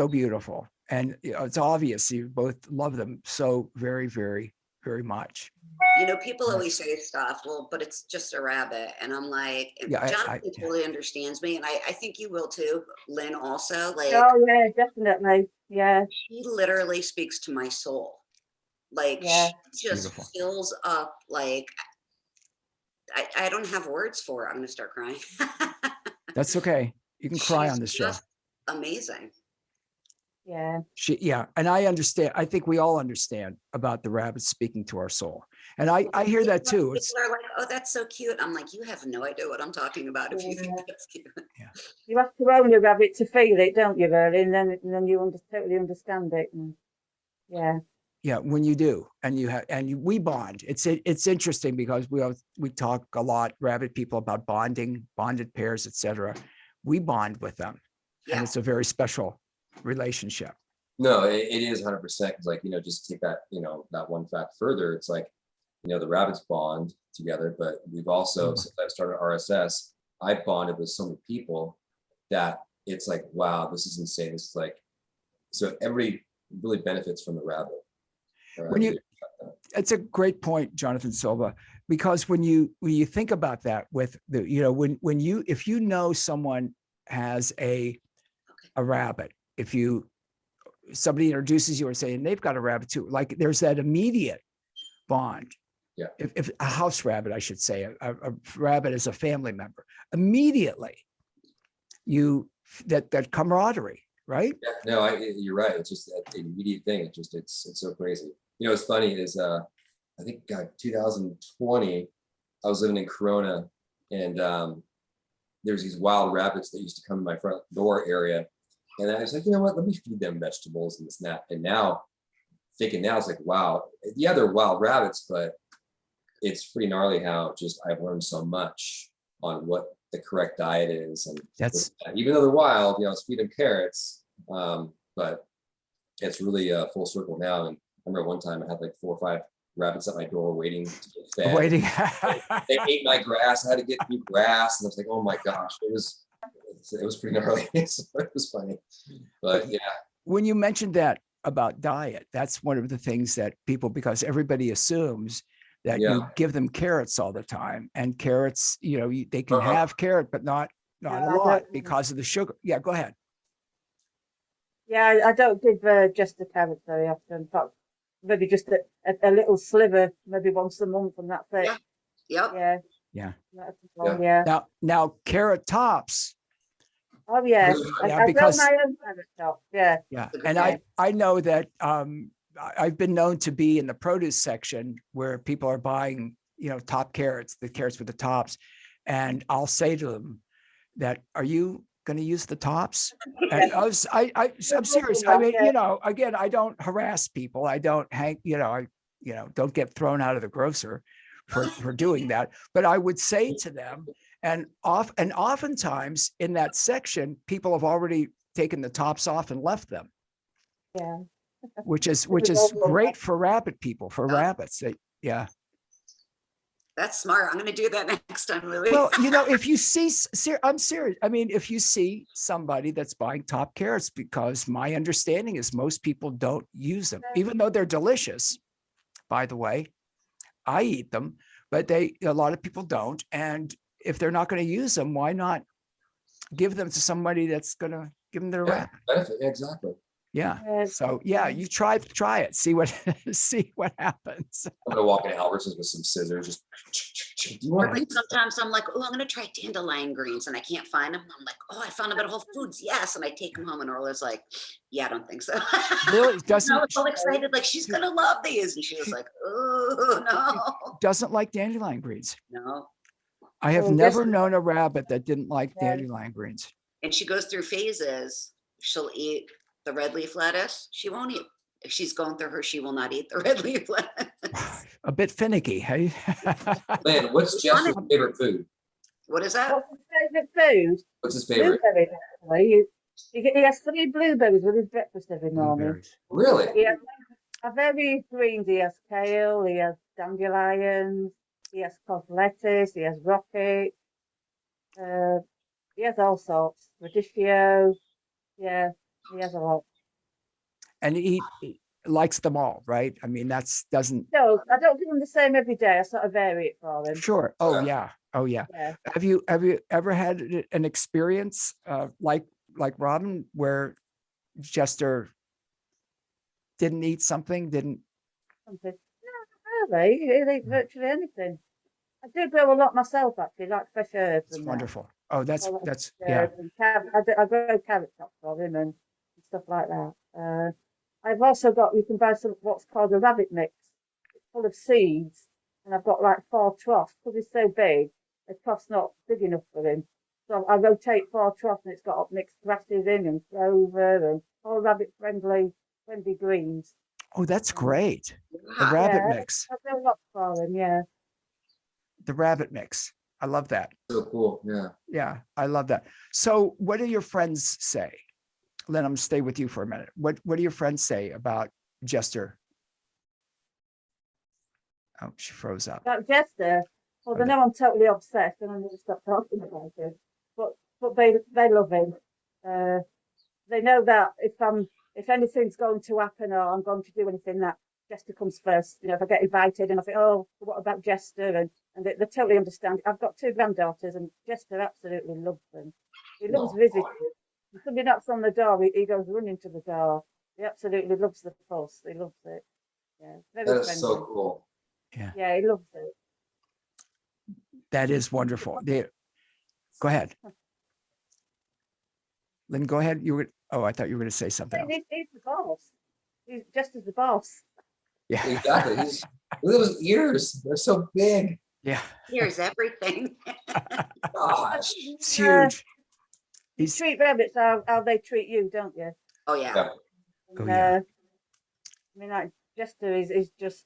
[SPEAKER 1] beautiful. And it's obvious you both love them so very, very, very much.
[SPEAKER 3] You know, people always say stuff, well, but it's just a rabbit. And I'm like, Jonathan totally understands me. And I think you will too, Lynn also. Like,
[SPEAKER 4] oh yeah, definitely. Yeah.
[SPEAKER 3] He literally speaks to my soul. Like she just fills up, like, I don't have words for it. I'm going to start crying.
[SPEAKER 1] That's okay. You can cry on this show.
[SPEAKER 3] Amazing.
[SPEAKER 4] Yeah.
[SPEAKER 1] And I understand. I think we all understand about the rabbit speaking to our soul. And I hear that too.
[SPEAKER 3] People are like, oh, that's so cute. I'm like, you have no idea what I'm talking about if you think that's cute.
[SPEAKER 1] Yeah.
[SPEAKER 4] You have to own a rabbit to feel it, don't you, really? And then you totally understand it. And
[SPEAKER 1] yeah, when you do, and we bond. It's interesting because we talk a lot, rabbit people, about bonding, bonded pairs, etc. We bond with them, and it's a very special relationship.
[SPEAKER 2] No, it is 100%. Because like, just take that, that one fact further. It's like, the rabbits bond together, but we've also, since I started RSS, I bonded with so many people that it's like, wow, this is insane. It's like, so everybody really benefits from the rabbit.
[SPEAKER 1] When you, it's a great point, Jonathan Silva, because when you think about that with the, when you, if you know someone has a rabbit, if somebody introduces you and saying they've got a rabbit too, like there's that immediate bond.
[SPEAKER 2] Yeah.
[SPEAKER 1] If a house rabbit, I should say, a rabbit is a family member, immediately that camaraderie, right?
[SPEAKER 2] Yeah, no, you're right. It's just that immediate thing. It's so crazy. What's funny is I think 2020, I was living in Corona, and there's these wild rabbits that used to come to my front door area, and I was like, you know what? Let me feed them vegetables and this and that. And now, thinking now, it's like, wow, yeah, they're wild rabbits, but it's pretty gnarly how just I've learned so much on what the correct diet is, and
[SPEAKER 1] That's
[SPEAKER 2] even though they're wild, I feed them carrots, but it's really full circle now. And I remember one time I had like 4 or 5 rabbits at my door waiting to get fed.
[SPEAKER 1] waiting.
[SPEAKER 2] They ate my grass. I had to get new grass, and I was like, oh my gosh, it was pretty gnarly. So it was funny, but yeah.
[SPEAKER 1] When you mentioned that about diet, that's one of the things that people, because everybody assumes that you give them carrots all the time, and carrots, they can have carrot, but not a lot because of the sugar. Yeah, go ahead.
[SPEAKER 4] Yeah, I don't give just the carrots very often. But maybe just a little sliver, maybe once a month, and that's it.
[SPEAKER 3] Yeah.
[SPEAKER 4] Yeah.
[SPEAKER 1] Yeah.
[SPEAKER 4] Yeah.
[SPEAKER 1] Now carrot tops.
[SPEAKER 4] Oh yeah.
[SPEAKER 1] Yeah,
[SPEAKER 4] I grow
[SPEAKER 1] because
[SPEAKER 4] my own carrot top. Yeah.
[SPEAKER 1] yeah, and I know that I've been known to be in the produce section where people are buying, top carrots, the carrots with the tops, and I'll say to them that, are you going to use the tops? And I'm serious. I mean, again, I don't harass people. I don't hang, don't get thrown out of the grocer for doing that. But I would say to them, and oftentimes in that section, people have already taken the tops off and left them.
[SPEAKER 4] Yeah.
[SPEAKER 1] Which is great for rabbit people, for rabbits. Yeah.
[SPEAKER 3] That's smart. I'm going to do that next time, Louie.
[SPEAKER 1] Well, if you see, I'm serious. I mean, if you see somebody that's buying top carrots, because my understanding is most people don't use them, even though they're delicious. By the way, I eat them, but a lot of people don't. And if they're not going to use them, why not give them to somebody that's going to give them their rabbit?
[SPEAKER 2] Benefit, exactly.
[SPEAKER 1] Yeah. So yeah, you try it. See what happens.
[SPEAKER 2] I'm gonna walk into Albertsons with some scissors. Just
[SPEAKER 3] sometimes I'm like, oh, I'm gonna try dandelion greens, and I can't find them. I'm like, oh, I found them at Whole Foods. Yes, and I take them home, and Orlagh's like, yeah, I don't think so.
[SPEAKER 1] Really? Doesn't?
[SPEAKER 3] I was so excited, like she's gonna love these, and she was like, oh no.
[SPEAKER 1] Doesn't like dandelion greens.
[SPEAKER 3] No.
[SPEAKER 1] I have never known a rabbit that didn't like dandelion greens.
[SPEAKER 3] And she goes through phases. She'll eat the red leaf lettuce. She won't eat. If she's going through her, she will not eat the red leaf lettuce.
[SPEAKER 1] A bit finicky, hey?
[SPEAKER 2] Man, what's Jester's favorite food?
[SPEAKER 3] What is that?
[SPEAKER 4] What's his favorite food?
[SPEAKER 2] What's his favorite?
[SPEAKER 4] Blueberries, actually. He has 3 blueberries with his breakfast every morning.
[SPEAKER 2] Really?
[SPEAKER 4] He has various greens. He has kale, he has dandelions, he has cod lettuce, he has rocket. He has all sorts. Radicchio. Yeah, he has a lot.
[SPEAKER 1] And he likes them all, right? I mean, No,
[SPEAKER 4] I don't give him the same every day. I sort of vary it for him.
[SPEAKER 1] Sure. Oh yeah. Have you ever had an experience like Robin, where Jester didn't eat something?
[SPEAKER 4] No, not really. He'll eat virtually anything. I do grow a lot myself, actually, like fresh herbs.
[SPEAKER 1] It's wonderful. Oh, that's
[SPEAKER 4] yeah. I grow carrot tops for him and stuff like that. I've also got, you can buy what's called a rabbit mix. It's full of seeds, and I've got like 4 troughs because he's so big. The trough's not big enough for him, so I rotate 4 troughs, and it's got mixed grasses in and clover and all rabbit friendly greens.
[SPEAKER 1] Oh, that's great. The rabbit mix.
[SPEAKER 4] I do a lot for him, yeah.
[SPEAKER 1] The rabbit mix. I love that.
[SPEAKER 2] So cool. Yeah.
[SPEAKER 1] Yeah, I love that. So what do your friends say? Let them stay with you for a minute. What do your friends say about Jester? Oh, she froze up.
[SPEAKER 4] About Jester, well, they know I'm totally obsessed, and I'm going to stop talking about it. But they love him. They know that if anything's going to happen or I'm going to do anything that Jester comes first. You know, if I get invited and I think, oh, what about Jester? And they totally understand. I've got 2 granddaughters, and Jester absolutely loves them. He loves
[SPEAKER 2] No.
[SPEAKER 4] visitors. If somebody knocks on the door, he goes running to the door. He absolutely loves the fuss. He loves it. Yeah, very
[SPEAKER 2] That is
[SPEAKER 4] friendly.
[SPEAKER 2] so cool.
[SPEAKER 1] Yeah,
[SPEAKER 4] Yeah, he loves it.
[SPEAKER 1] that is wonderful. Go ahead. Lynn, go ahead. I thought you were going to say something else.
[SPEAKER 4] He's the boss. He's just as the boss.
[SPEAKER 1] Yeah.
[SPEAKER 2] Exactly. Look at those ears. They're so big.
[SPEAKER 1] Yeah.
[SPEAKER 3] Here's everything.
[SPEAKER 2] Gosh.
[SPEAKER 1] It's huge.
[SPEAKER 4] You
[SPEAKER 1] He's,
[SPEAKER 4] treat rabbits how they treat you, don't you?
[SPEAKER 3] Oh yeah.
[SPEAKER 2] Yeah.
[SPEAKER 1] Oh,
[SPEAKER 4] And,
[SPEAKER 1] yeah.
[SPEAKER 4] I mean, like Jester is just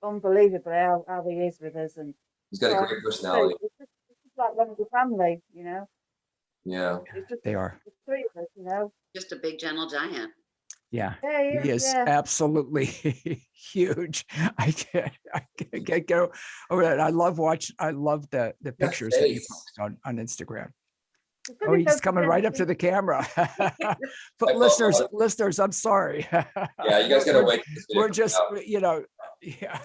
[SPEAKER 4] unbelievable how he is with us, and
[SPEAKER 2] He's got a great personality.
[SPEAKER 4] it's just like one of the family, you know.
[SPEAKER 2] Yeah.
[SPEAKER 4] It's just
[SPEAKER 1] they are.
[SPEAKER 4] the 3 of us, you know.
[SPEAKER 3] Just a big gentle giant.
[SPEAKER 1] Yeah.
[SPEAKER 4] Yeah,
[SPEAKER 1] He is
[SPEAKER 4] yeah.
[SPEAKER 1] absolutely huge. I can't go over that. I love the pictures that you
[SPEAKER 2] face.
[SPEAKER 1] post on Instagram.
[SPEAKER 4] It's
[SPEAKER 1] Oh,
[SPEAKER 4] gonna be
[SPEAKER 1] he's coming right up to the camera. But listeners, I'm sorry.
[SPEAKER 2] Yeah, you guys gotta wait. for this video
[SPEAKER 1] We're
[SPEAKER 2] to
[SPEAKER 1] just,
[SPEAKER 2] come out.
[SPEAKER 1] yeah.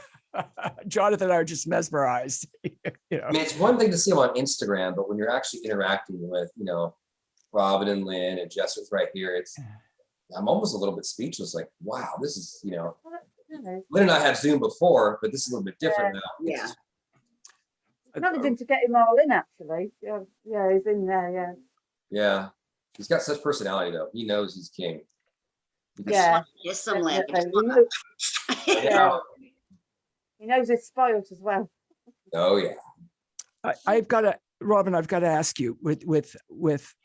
[SPEAKER 1] Jonathan and I are just mesmerized.
[SPEAKER 2] I mean, it's one thing to see them on Instagram, but when you're actually interacting with, Robin and Lynn and Jester's right here, I'm almost a little bit speechless. Like, wow, this is, Lynn and I had Zoom before, but this is a little bit different now.
[SPEAKER 3] Yeah.
[SPEAKER 4] Managing to get him all in, actually. Yeah, he's in there. Yeah.
[SPEAKER 2] Yeah. He's got such personality though. He knows he's king.
[SPEAKER 4] Yeah.
[SPEAKER 3] Just some land.
[SPEAKER 4] Definitely. Yeah. He knows he's spoiled as well.
[SPEAKER 2] Oh yeah.
[SPEAKER 1] Robin, I've got to ask you with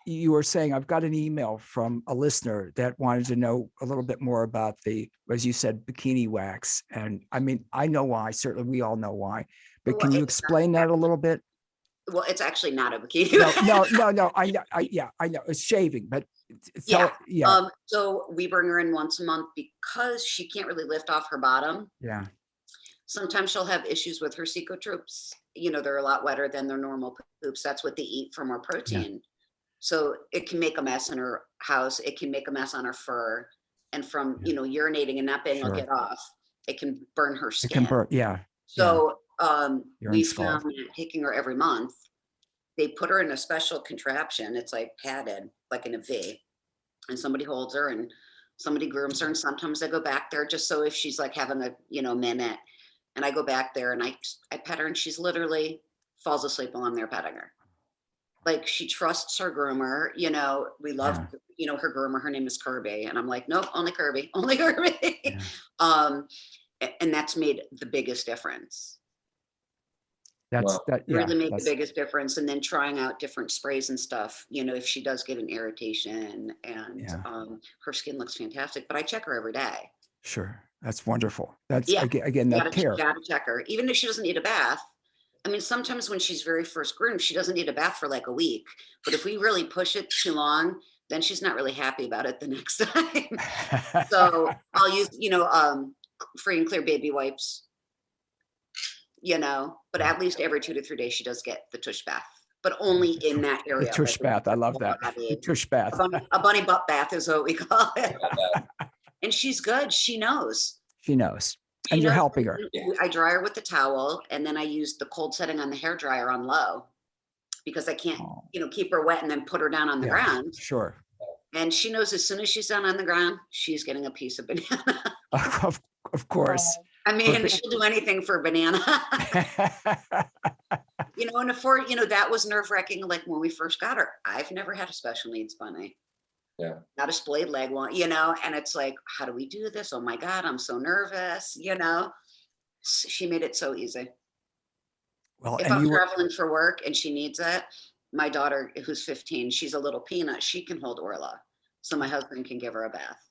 [SPEAKER 1] you were saying, I've got an email from a listener that wanted to know a little bit more about the, as you said, bikini wax. And I mean, I know why, certainly we all know why, but
[SPEAKER 3] Well,
[SPEAKER 1] can you
[SPEAKER 3] it's
[SPEAKER 1] explain that a little bit?
[SPEAKER 3] Well, it's actually not a bikini.
[SPEAKER 1] No. I know it's shaving, but
[SPEAKER 3] So we bring her in once a month because she can't really lift off her bottom.
[SPEAKER 1] Yeah.
[SPEAKER 3] Sometimes she'll have issues with her troops. They're a lot wetter than their normal poops. That's what they eat for more protein. So it can make a mess in her house. It can make a mess on her fur. And from, urinating and not being able to get off, it can burn her skin.
[SPEAKER 1] It can burn. Yeah.
[SPEAKER 3] So we
[SPEAKER 1] scald.
[SPEAKER 3] found that taking her every month, they put her in a special contraption. It's like padded, like in a V. And somebody holds her and somebody grooms her. And sometimes I go back there just so if she's like having a, minute. And I go back there and I pet her and she's literally falls asleep while I'm there petting her. Like she trusts her groomer, we love, her groomer, her name is Kirby. And I'm like, nope, only Kirby.
[SPEAKER 1] Yeah.
[SPEAKER 3] And that's made the biggest difference.
[SPEAKER 1] Really
[SPEAKER 3] Made the biggest difference. And then trying out different sprays and stuff, if she does get an irritation and her skin looks fantastic, but I check her every day.
[SPEAKER 1] Sure. That's wonderful. That's again, that care.
[SPEAKER 3] You gotta check her, even if she doesn't need a bath. I mean, sometimes when she's very first groomed, she doesn't need a bath for like a week. But if we really push it too long, then she's not really happy about it the next time. So I'll use, free and clear baby wipes, but at least every 2 to 3 days, she does get the tush bath, but only in that area.
[SPEAKER 1] The tush bath. I love that. The tush bath.
[SPEAKER 3] A bunny butt bath is what we call it. And she's good. She knows. And you're helping her. I dry her with the towel and then I use the cold setting on the hair dryer on low because I can't, keep her wet and then put her down on the ground.
[SPEAKER 1] Sure.
[SPEAKER 3] And she knows as soon as she's down on the ground, she's getting a piece of banana.
[SPEAKER 1] Of course.
[SPEAKER 3] I mean, she'll do anything for a banana. And before, that was nerve-wracking. Like when we first got her, I've never had a special needs bunny.
[SPEAKER 2] Yeah.
[SPEAKER 3] Not a splayed leg one, and it's like, how do we do this? Oh my God, I'm so nervous, She made it so easy.
[SPEAKER 1] Well,
[SPEAKER 3] if I'm traveling for work and she needs it, my daughter, who's 15, she's a little peanut, she can hold Orlagh. So my husband can give her a bath.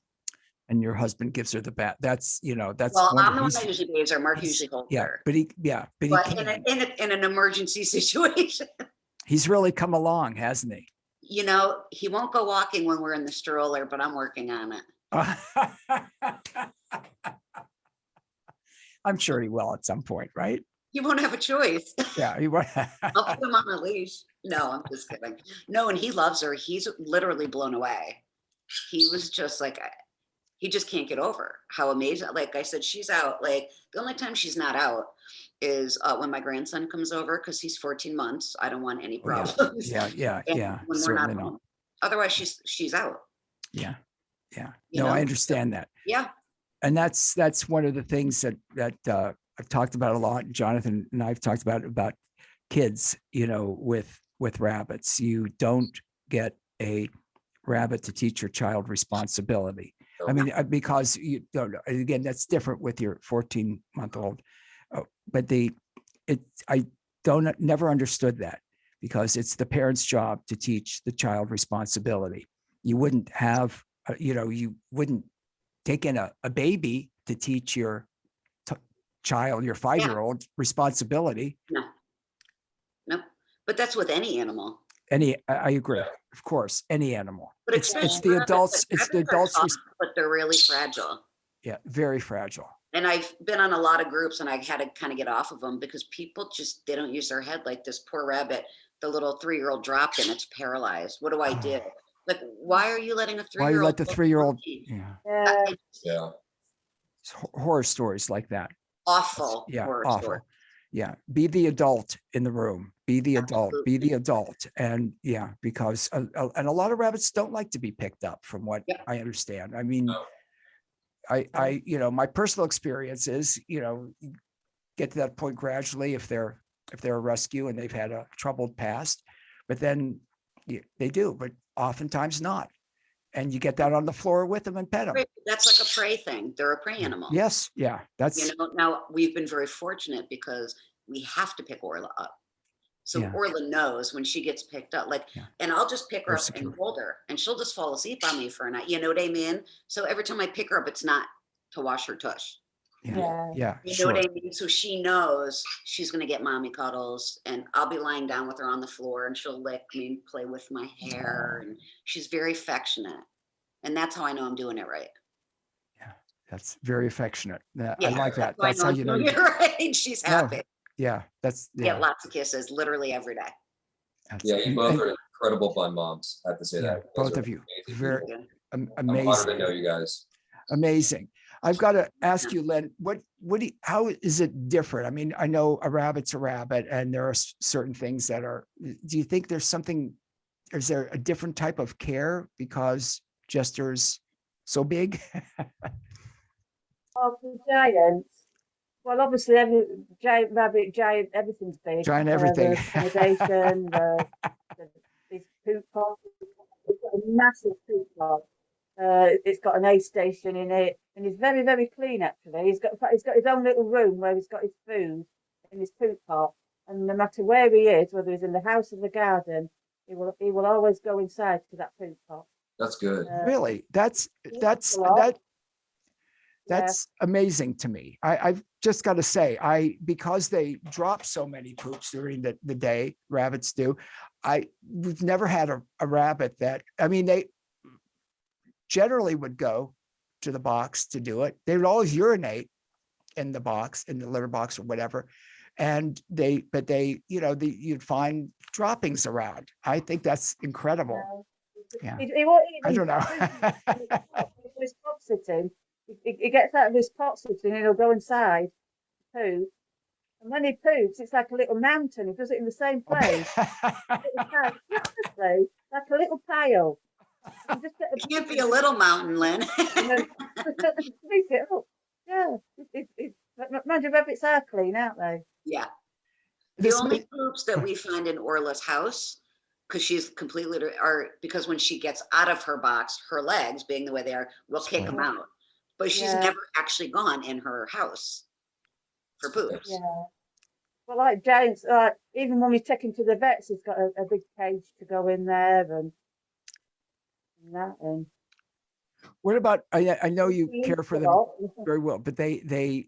[SPEAKER 1] And your husband gives her the bath. That's, that's.
[SPEAKER 3] Well, I'm the one that usually bathes her. Mark usually holds her.
[SPEAKER 1] But
[SPEAKER 3] in an emergency situation.
[SPEAKER 1] He's really come along, hasn't he?
[SPEAKER 3] He won't go walking when we're in the stroller, but I'm working on it.
[SPEAKER 1] I'm sure he will at some point, right?
[SPEAKER 3] He won't have a choice.
[SPEAKER 1] Yeah, he won't.
[SPEAKER 3] I'll put him on a leash. No, I'm just kidding. No, and he loves her. He's literally blown away. He was just like, he just can't get over how amazing. Like I said, she's out. Like the only time she's not out is when my grandson comes over, because he's 14 months. I don't want any
[SPEAKER 1] Oh, yeah.
[SPEAKER 3] problems.
[SPEAKER 1] Yeah.
[SPEAKER 3] And
[SPEAKER 1] Yeah.
[SPEAKER 3] when we're not
[SPEAKER 1] Certainly not.
[SPEAKER 3] home. Otherwise, she's out.
[SPEAKER 1] Yeah. Yeah.
[SPEAKER 3] You
[SPEAKER 1] No, I
[SPEAKER 3] know?
[SPEAKER 1] understand that.
[SPEAKER 3] Yeah.
[SPEAKER 1] And that's one of the things that I've talked about a lot. Jonathan and I've talked about kids, with rabbits. You don't get a rabbit to teach your child responsibility. I mean, because you don't know, again, that's different with your 14-month-old. But I never understood that, because it's the parent's job to teach the child responsibility. You wouldn't have, you wouldn't take in a baby to teach your child, your 5-year-old responsibility.
[SPEAKER 3] No. But that's with any animal.
[SPEAKER 1] I agree, of course, any animal.
[SPEAKER 3] But
[SPEAKER 1] It's
[SPEAKER 3] especially
[SPEAKER 1] the
[SPEAKER 3] rabbits,
[SPEAKER 1] adults.
[SPEAKER 3] like,
[SPEAKER 1] It's the
[SPEAKER 3] rabbits are
[SPEAKER 1] adults.
[SPEAKER 3] tough, but they're really fragile.
[SPEAKER 1] Yeah, very fragile.
[SPEAKER 3] And I've been on a lot of groups, and I had to kind of get off of them because people they don't use their head. Like this poor rabbit, the little 3-year-old dropped and it's paralyzed. What do I do? Like, why are you letting a 3-year-old?
[SPEAKER 1] Why you let the 3-year-old?
[SPEAKER 4] Yeah.
[SPEAKER 2] Yeah.
[SPEAKER 1] Horror stories like that.
[SPEAKER 3] Awful.
[SPEAKER 1] Yeah,
[SPEAKER 3] horror
[SPEAKER 1] awful.
[SPEAKER 3] story.
[SPEAKER 1] Yeah, be the adult in the room. Be the adult. Be
[SPEAKER 3] Absolutely.
[SPEAKER 1] the adult. And yeah, because and a lot of rabbits don't like to be picked up, from what
[SPEAKER 3] Yep.
[SPEAKER 1] I understand. I mean,
[SPEAKER 2] No.
[SPEAKER 1] I my personal experience is, get to that point gradually if they're a rescue and they've had a troubled past, but then they do, but oftentimes not. And you get that on the floor with them and pet them.
[SPEAKER 3] That's like a prey thing. They're a prey animal.
[SPEAKER 1] Yes, yeah, that's
[SPEAKER 3] Now we've been very fortunate because we have to pick Orla up. So
[SPEAKER 1] Yeah.
[SPEAKER 3] Orla knows when she gets picked up,
[SPEAKER 1] Yeah.
[SPEAKER 3] and I'll just pick her
[SPEAKER 1] They're
[SPEAKER 3] up
[SPEAKER 1] secure.
[SPEAKER 3] and hold her, and she'll just fall asleep on me for a night. You know what I mean? So every time I pick her up, it's not to wash her tush.
[SPEAKER 1] yeah,
[SPEAKER 3] You know
[SPEAKER 1] sure.
[SPEAKER 3] what I mean? So she knows she's going to get mommy cuddles, and I'll be lying down with her on the floor, and she'll lick me and play with my hair. And she's very affectionate. And that's how I know I'm doing it right.
[SPEAKER 1] That's very affectionate. I
[SPEAKER 3] Yeah,
[SPEAKER 1] like that.
[SPEAKER 3] I
[SPEAKER 1] That's
[SPEAKER 3] know
[SPEAKER 1] how
[SPEAKER 3] I'm
[SPEAKER 1] you know.
[SPEAKER 3] doing it right. She's
[SPEAKER 1] No,
[SPEAKER 3] happy.
[SPEAKER 1] Yeah, that's
[SPEAKER 3] I get lots of kisses literally every day.
[SPEAKER 2] Yeah, you both are incredible bun moms. I have to say
[SPEAKER 1] Yeah,
[SPEAKER 2] that. You guys
[SPEAKER 1] both
[SPEAKER 2] are
[SPEAKER 1] of you.
[SPEAKER 2] amazing
[SPEAKER 1] Very
[SPEAKER 2] people. I'm honored to
[SPEAKER 1] amazing.
[SPEAKER 2] know you guys.
[SPEAKER 1] Amazing. I've got to ask you, Len, how is it different? I mean, I know a rabbit's a rabbit, and there are certain things that are, do you think there's something, is there a different type of care because Jester's so big?
[SPEAKER 4] Oh, for giants. Well, obviously, every giant rabbit, giant everything's big.
[SPEAKER 1] Giant everything.
[SPEAKER 4] The accommodation, this poop pot. It's got a massive poop pot. It's got an aid station in it, and it's very, very clean. Actually, he's got his own little room where he's got his food in his poop pot, and no matter where he is, whether he's in the house or the garden, he will always go inside to that poop pot.
[SPEAKER 2] That's good.
[SPEAKER 1] Really? That's amazing to me. I've just got to say, because they drop so many poops during the day, rabbits do. We've never had a rabbit that, I mean, they generally would go to the box to do it. They would always urinate in the box, in the litter box or whatever. And you'd find droppings around. I think that's incredible. Yeah. I don't know.
[SPEAKER 4] His pot sitting. He gets out of his pot sitting and he'll go inside to poo. And when he poops, it's like a little mountain. He does it in the same place. Like a little pile.
[SPEAKER 3] It can't be a little mountain, Lynn.
[SPEAKER 4] And then sweep it up. Yeah. Mind you, rabbits are clean, aren't they?
[SPEAKER 3] Yeah. The only poops that we find in Orla's house, because she's completely, are because when she gets out of her box, her legs, being the way they are, will kick them out. But she's never actually gone in her house for poops.
[SPEAKER 4] Yeah. Well, like giants, even when we take him to the vets, he's got a big cage to go in there and that. And
[SPEAKER 1] what about? I know you care for them very well, but they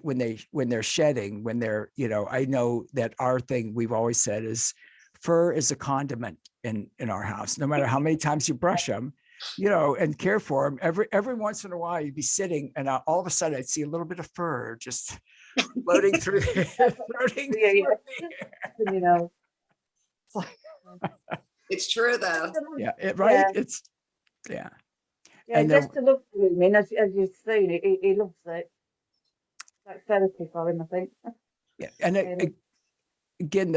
[SPEAKER 1] when they're shedding, when they're, I know that our thing we've always said is fur is a condiment in our house. No matter how many times you brush them, and care for them, every once in a while you'd be sitting and all of a sudden I'd see a little bit of fur just floating through.
[SPEAKER 3] It's true though.
[SPEAKER 1] Yeah, right. It's
[SPEAKER 4] Yeah,
[SPEAKER 1] And there-
[SPEAKER 4] just to love grooming, as you've seen, he loves it. It's like therapy for him, I think.
[SPEAKER 1] yeah, and again,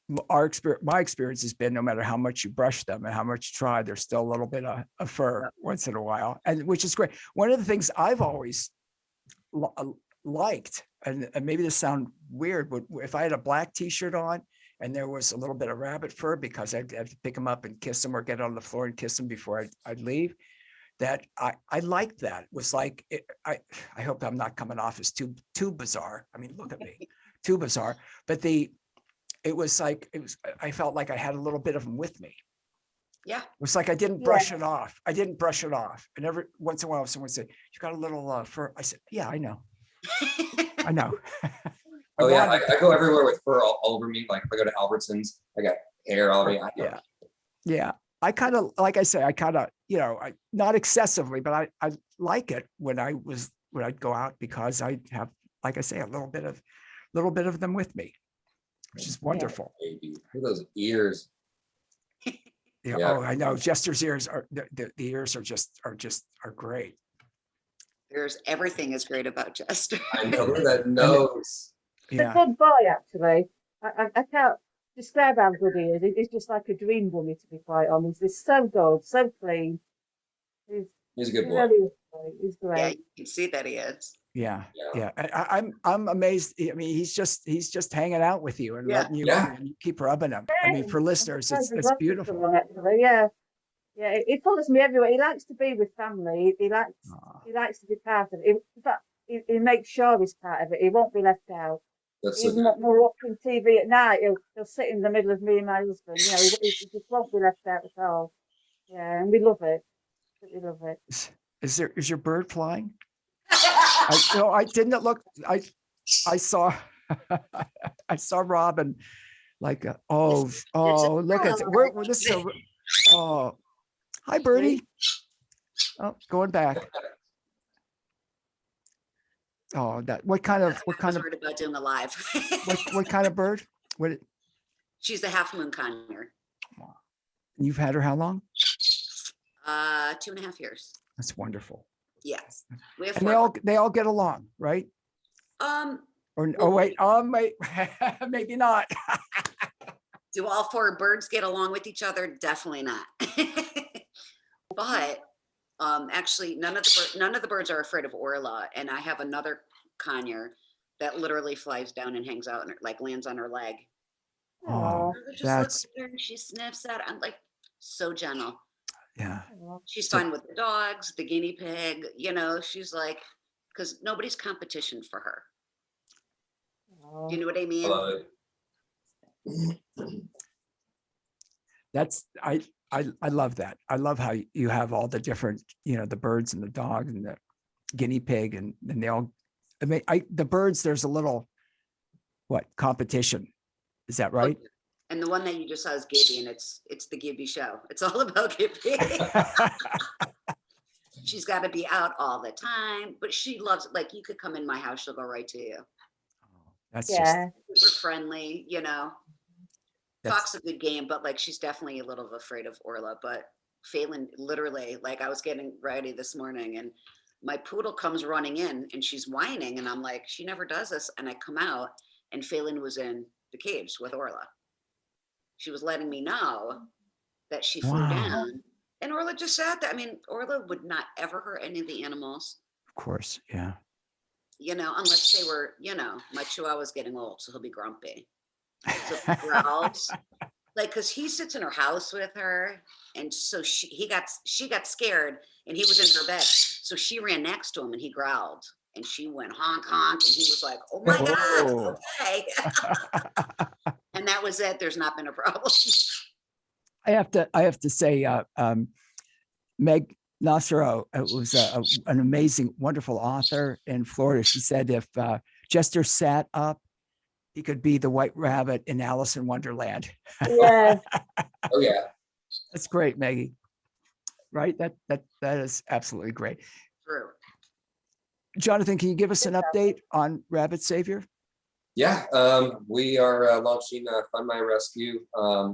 [SPEAKER 1] my experience has been no matter how much you brush them and how much you try, there's still a little bit of fur once in a while, and which is great. One of the things I've always liked, and maybe this sound weird, but if I had a black t-shirt on and there was a little bit of rabbit fur, because I'd have to pick them up and kiss them or get on the floor and kiss them before I'd leave, that I liked that. It was like, I hope I'm not coming off as too bizarre. I mean, look at me, too bizarre. But it was like, I felt like I had a little bit of them with me.
[SPEAKER 3] Yeah.
[SPEAKER 1] It was like I didn't brush it off. I didn't brush it off. And every once in a while, someone would say, "You got a little fur." I said, "Yeah, I know. I know."
[SPEAKER 2] Oh yeah, I go everywhere with fur all over me. Like if I go to Albertsons, I got hair all over me.
[SPEAKER 1] Yeah. I kind of, like I say, I kind of, I not excessively, but I like it when I'd go out, because I have, like I say, a little bit of them with me, which is wonderful.
[SPEAKER 2] Baby, look at those ears.
[SPEAKER 1] Yeah.
[SPEAKER 2] Yeah.
[SPEAKER 1] Oh, I know. Jester's ears the ears are great.
[SPEAKER 3] Everything is great about Jester.
[SPEAKER 2] I know, look at that nose.
[SPEAKER 4] He's a
[SPEAKER 1] Yeah.
[SPEAKER 4] good boy, actually. I can't describe how good he is. He's just like a dream bunny, to be quite honest. He's so good, so clean.
[SPEAKER 2] He's a good boy.
[SPEAKER 4] Really is great. He's
[SPEAKER 3] Yeah,
[SPEAKER 4] great.
[SPEAKER 3] you can see that he is.
[SPEAKER 1] Yeah.
[SPEAKER 2] Yeah.
[SPEAKER 1] I'm amazed. I mean, he's just hanging out with you and
[SPEAKER 3] Yeah.
[SPEAKER 1] letting you,
[SPEAKER 2] Yeah.
[SPEAKER 1] and you keep rubbing him. I mean, for listeners,
[SPEAKER 4] I'm surprised
[SPEAKER 1] it's
[SPEAKER 4] he's
[SPEAKER 1] beautiful.
[SPEAKER 4] lasted so long, actually. Yeah. He follows me everywhere. He likes to be with family. He likes to be part of it. In fact, he makes sure he's part of it. He won't be left out.
[SPEAKER 2] That's so
[SPEAKER 4] Even
[SPEAKER 2] good.
[SPEAKER 4] when we're watching TV at night, he'll sit in the middle of me and my husband. He just won't be left out at all. Yeah, and we love it. We love it.
[SPEAKER 1] Is your bird flying? I didn't look. I saw I saw Robin like look at we're this is hi birdie. Oh, going back. Oh, what kind of
[SPEAKER 3] Worried about doing a live.
[SPEAKER 1] what kind of bird? What?
[SPEAKER 3] She's a half moon conure.
[SPEAKER 1] You've had her how long?
[SPEAKER 3] 2.5 years.
[SPEAKER 1] That's wonderful.
[SPEAKER 3] Yes. We have
[SPEAKER 1] And
[SPEAKER 3] four.
[SPEAKER 1] they all get along, right? Wait, maybe not.
[SPEAKER 3] Do all 4 birds get along with each other? Definitely not. But actually, none of the birds are afraid of Orlagh, and I have another conure that literally flies down and hangs out and like lands on her leg.
[SPEAKER 1] Oh,
[SPEAKER 3] Orlagh just looks
[SPEAKER 1] that's
[SPEAKER 3] at her and she sniffs at it. I'm like, so gentle.
[SPEAKER 1] yeah.
[SPEAKER 3] She's fine with the dogs, the guinea pig. She's like, because nobody's competition for her. Do you know what I mean?
[SPEAKER 1] That's I love that. I love how you have all the different, the birds and the dog and the guinea pig, and they all. I mean, the birds. There's a little competition. Is that right?
[SPEAKER 3] And the one that you just saw is Gibby, and it's the Gibby show. It's all about Gibby. She's got to be out all the time, but she loves it. Like, you could come in my house, she'll go right to you.
[SPEAKER 1] That's
[SPEAKER 3] super friendly, Talks a good game, but like she's definitely a little afraid of Orlagh. But Phelan, literally, like I was getting ready this morning and my poodle comes running in and she's whining, and I'm like, she never does this. And I come out and Phelan was in the cage with Orlagh. She was letting me know that she flew down, and Orlagh just sat there. I mean, Orlagh would not ever hurt any of the animals.
[SPEAKER 1] Of course, yeah.
[SPEAKER 3] Unless they were, my Chihuahua's getting old, so he'll be grumpy. So he growls, because he sits in her house with her, and so she got scared, and he was in her bed, so she ran next to him, and he growled, and she went honk honk, and he was like, "Oh my god, okay." And that was it. There's not been a problem.
[SPEAKER 1] I have to say, Meg Nasero was an amazing, wonderful author in Florida. She said if Jester sat up, he could be the White Rabbit in Alice in Wonderland.
[SPEAKER 4] Yeah.
[SPEAKER 2] Oh yeah.
[SPEAKER 1] That's great, Maggie. Right? That is absolutely great.
[SPEAKER 3] True.
[SPEAKER 1] Jonathan, can you give us an update on Rabbit Savior?
[SPEAKER 2] Yeah, we are launching Fund My Rescue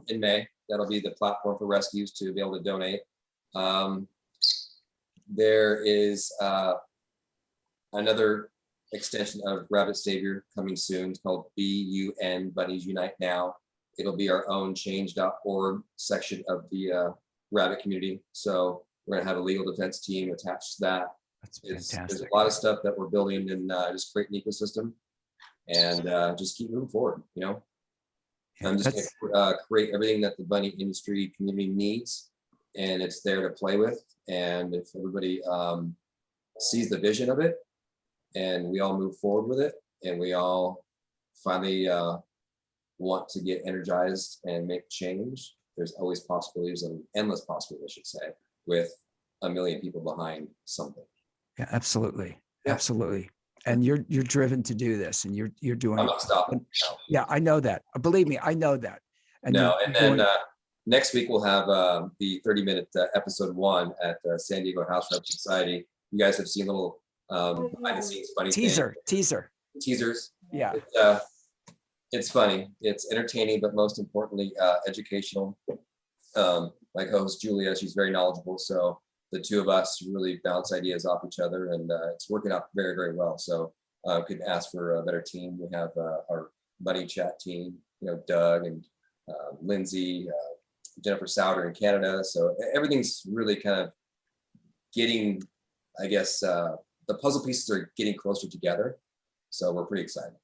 [SPEAKER 2] in May. That'll be the platform for rescues to be able to donate. there is another extension of Rabbit Savior coming soon. It's called BUN, Bunnies Unite Now. It'll be our own change.org section of the rabbit community. So we're gonna have a legal defense team attached to that.
[SPEAKER 1] That's
[SPEAKER 2] There's a
[SPEAKER 1] fantastic.
[SPEAKER 2] lot of stuff that we're building and just create an ecosystem and just keep moving forward, you know.
[SPEAKER 1] Yeah,
[SPEAKER 2] I'm just
[SPEAKER 1] that's-
[SPEAKER 2] gonna create everything that the bunny industry community needs, and it's there to play with. And if everybody sees the vision of it, and we all move forward with it, and we all finally want to get energized and make change, there's always possibilities, and endless possibilities, I should say, with a million people behind something.
[SPEAKER 1] Yeah, absolutely.
[SPEAKER 2] Yeah.
[SPEAKER 1] Absolutely. And you're driven to do this, and you're doing
[SPEAKER 2] I'm
[SPEAKER 1] it.
[SPEAKER 2] not stopping. No.
[SPEAKER 1] Yeah, I know that. Believe me, I know that. And
[SPEAKER 2] No,
[SPEAKER 1] you're
[SPEAKER 2] and then
[SPEAKER 1] doing-
[SPEAKER 2] next week we'll have the 30-minute episode 1 at San Diego House Rep Society. You guys have seen little behind the scenes funny
[SPEAKER 1] teaser.
[SPEAKER 2] teasers.
[SPEAKER 1] Yeah.
[SPEAKER 2] It's funny, it's entertaining, but most importantly, educational. My co-host Julia, she's very knowledgeable, so the two of us really bounce ideas off each other, and it's working out very, very well. So could ask for a better team. We have our bunny chat team, you know, Doug and Lindsay, Jennifer Souter in Canada. So everything's really kind of getting, I guess, the puzzle pieces are getting closer together. So we're pretty excited.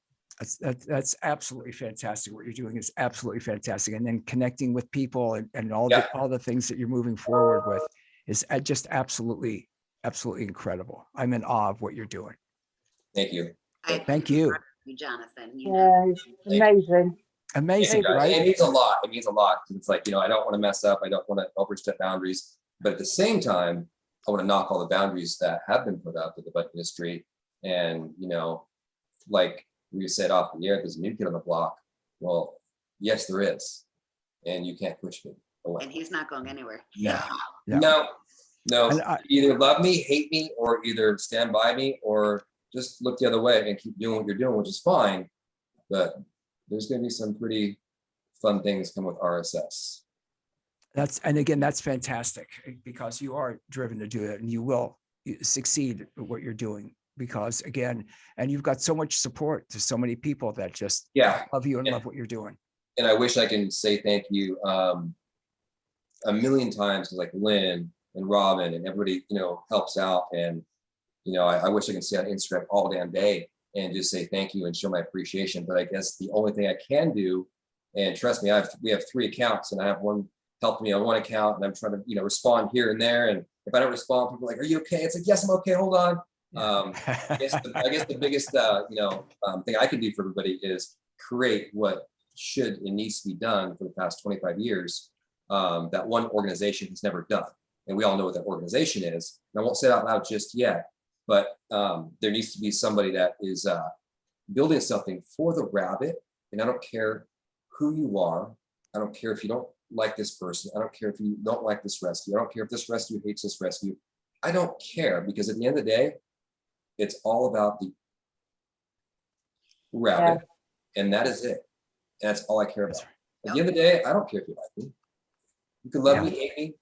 [SPEAKER 1] That's absolutely fantastic. What you're doing is absolutely fantastic. And then connecting with people and all
[SPEAKER 2] Yeah.
[SPEAKER 1] all the things that you're moving forward with is just absolutely incredible. I'm in awe of what you're doing.
[SPEAKER 2] Thank you.
[SPEAKER 1] Thank you.
[SPEAKER 3] Jonathan. You know.
[SPEAKER 4] Yeah, it's amazing.
[SPEAKER 1] Amazing,
[SPEAKER 2] Thank you, guys.
[SPEAKER 1] right?
[SPEAKER 2] It means a lot. It means a lot. It's like, you know, I don't want to mess up. I don't want to overstep boundaries. But at the same time, I want to knock all the boundaries that have been put up with the bunny industry. And, you know, like we said off the air, there's a new kid on the block. Well, yes, there is. And you can't push me away.
[SPEAKER 3] And he's not going anywhere.
[SPEAKER 1] Yeah.
[SPEAKER 2] No.
[SPEAKER 1] And
[SPEAKER 2] Either love me, hate me, or either stand by me, or just look the other way and keep doing what you're doing, which is fine. But there's going to be some pretty fun things come with RSS.
[SPEAKER 1] and again, that's fantastic because you are driven to do it and you will succeed at what you're doing because again, and you've got so much support to so many people that just love you and
[SPEAKER 2] Yeah.
[SPEAKER 1] love what you're doing.
[SPEAKER 2] And I wish I can say thank you a million times to like Lynn and Robin and everybody, you know, helps out. And, you know, I wish I can stay on Instagram all damn day and just say thank you and show my appreciation. But I guess the only thing I can do, and trust me, we have 3 accounts and I have one helping me on one account and I'm trying to, you know, respond here and there. And if I don't respond, people are like, are you okay? It's like, yes, I'm okay. Hold on. I guess the biggest, thing I can do for everybody is create what should and needs to be done for the past 25 years that one organization has never done. And we all know what that organization is. And I won't say it out loud just yet, but there needs to be somebody that is building something for the rabbit. And I don't care who you are. I don't care if you don't like this person. I don't care if you don't like this rescue. I don't care if this rescue hates this rescue. I don't care because at the end of the day, it's all about the rabbit. And that is it. And that's all I care about. At the end of the day, I don't care if you like me. You can love me, hate me,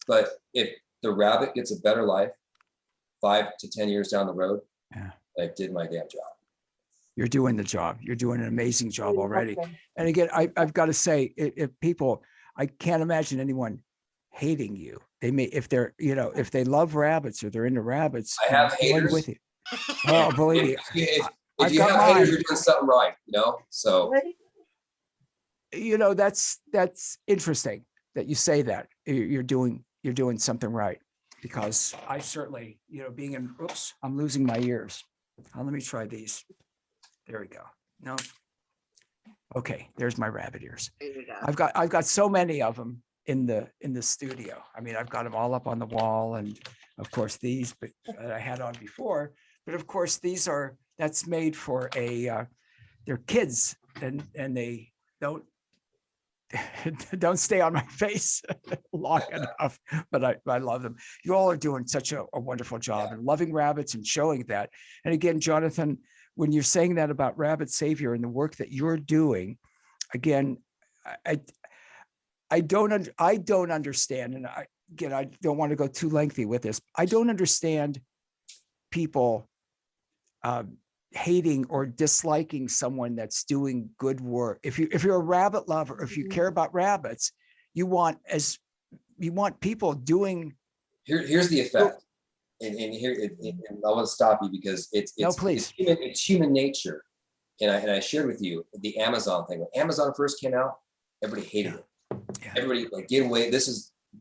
[SPEAKER 2] but if the rabbit gets a better life 5 to 10 years down the road, I did my damn job.
[SPEAKER 1] You're doing the job. You're doing an amazing job already. And again, I've got to say, if people, I can't imagine anyone hating you. They may, if they're, you know, if they love rabbits or they're into rabbits.
[SPEAKER 2] I have
[SPEAKER 1] they're
[SPEAKER 2] haters.
[SPEAKER 1] with you. Oh, believe me.
[SPEAKER 2] If you have haters, you're doing something right, you know? So,
[SPEAKER 1] you know, that's interesting that you say that you're doing something right, because I certainly, you know, being in, oops, I'm losing my ears. Let me try these. There we go. No. Okay, there's my rabbit ears.
[SPEAKER 3] There you go.
[SPEAKER 1] I've got so many of them in the studio. I mean, I've got them all up on the wall, and of course these, but I had on before. But of course these that's made for they're kids, and they don't stay on my face long enough, but I love them. You all are doing such a wonderful job and loving rabbits and showing that. And again, Jonathan, when you're saying that about Rabbit Savior and the work that you're doing, again, I don't understand. And again, I don't want to go too lengthy with this. I don't understand people hating or disliking someone that's doing good work. If you're a rabbit lover, if you care about rabbits, you want people doing.
[SPEAKER 2] Here's the effect, and here and I want to stop you because it's
[SPEAKER 1] No, please.
[SPEAKER 2] it's human nature, and I shared with you the Amazon thing. When Amazon first came out, everybody hated it.
[SPEAKER 1] Yeah.
[SPEAKER 2] Everybody like, get away.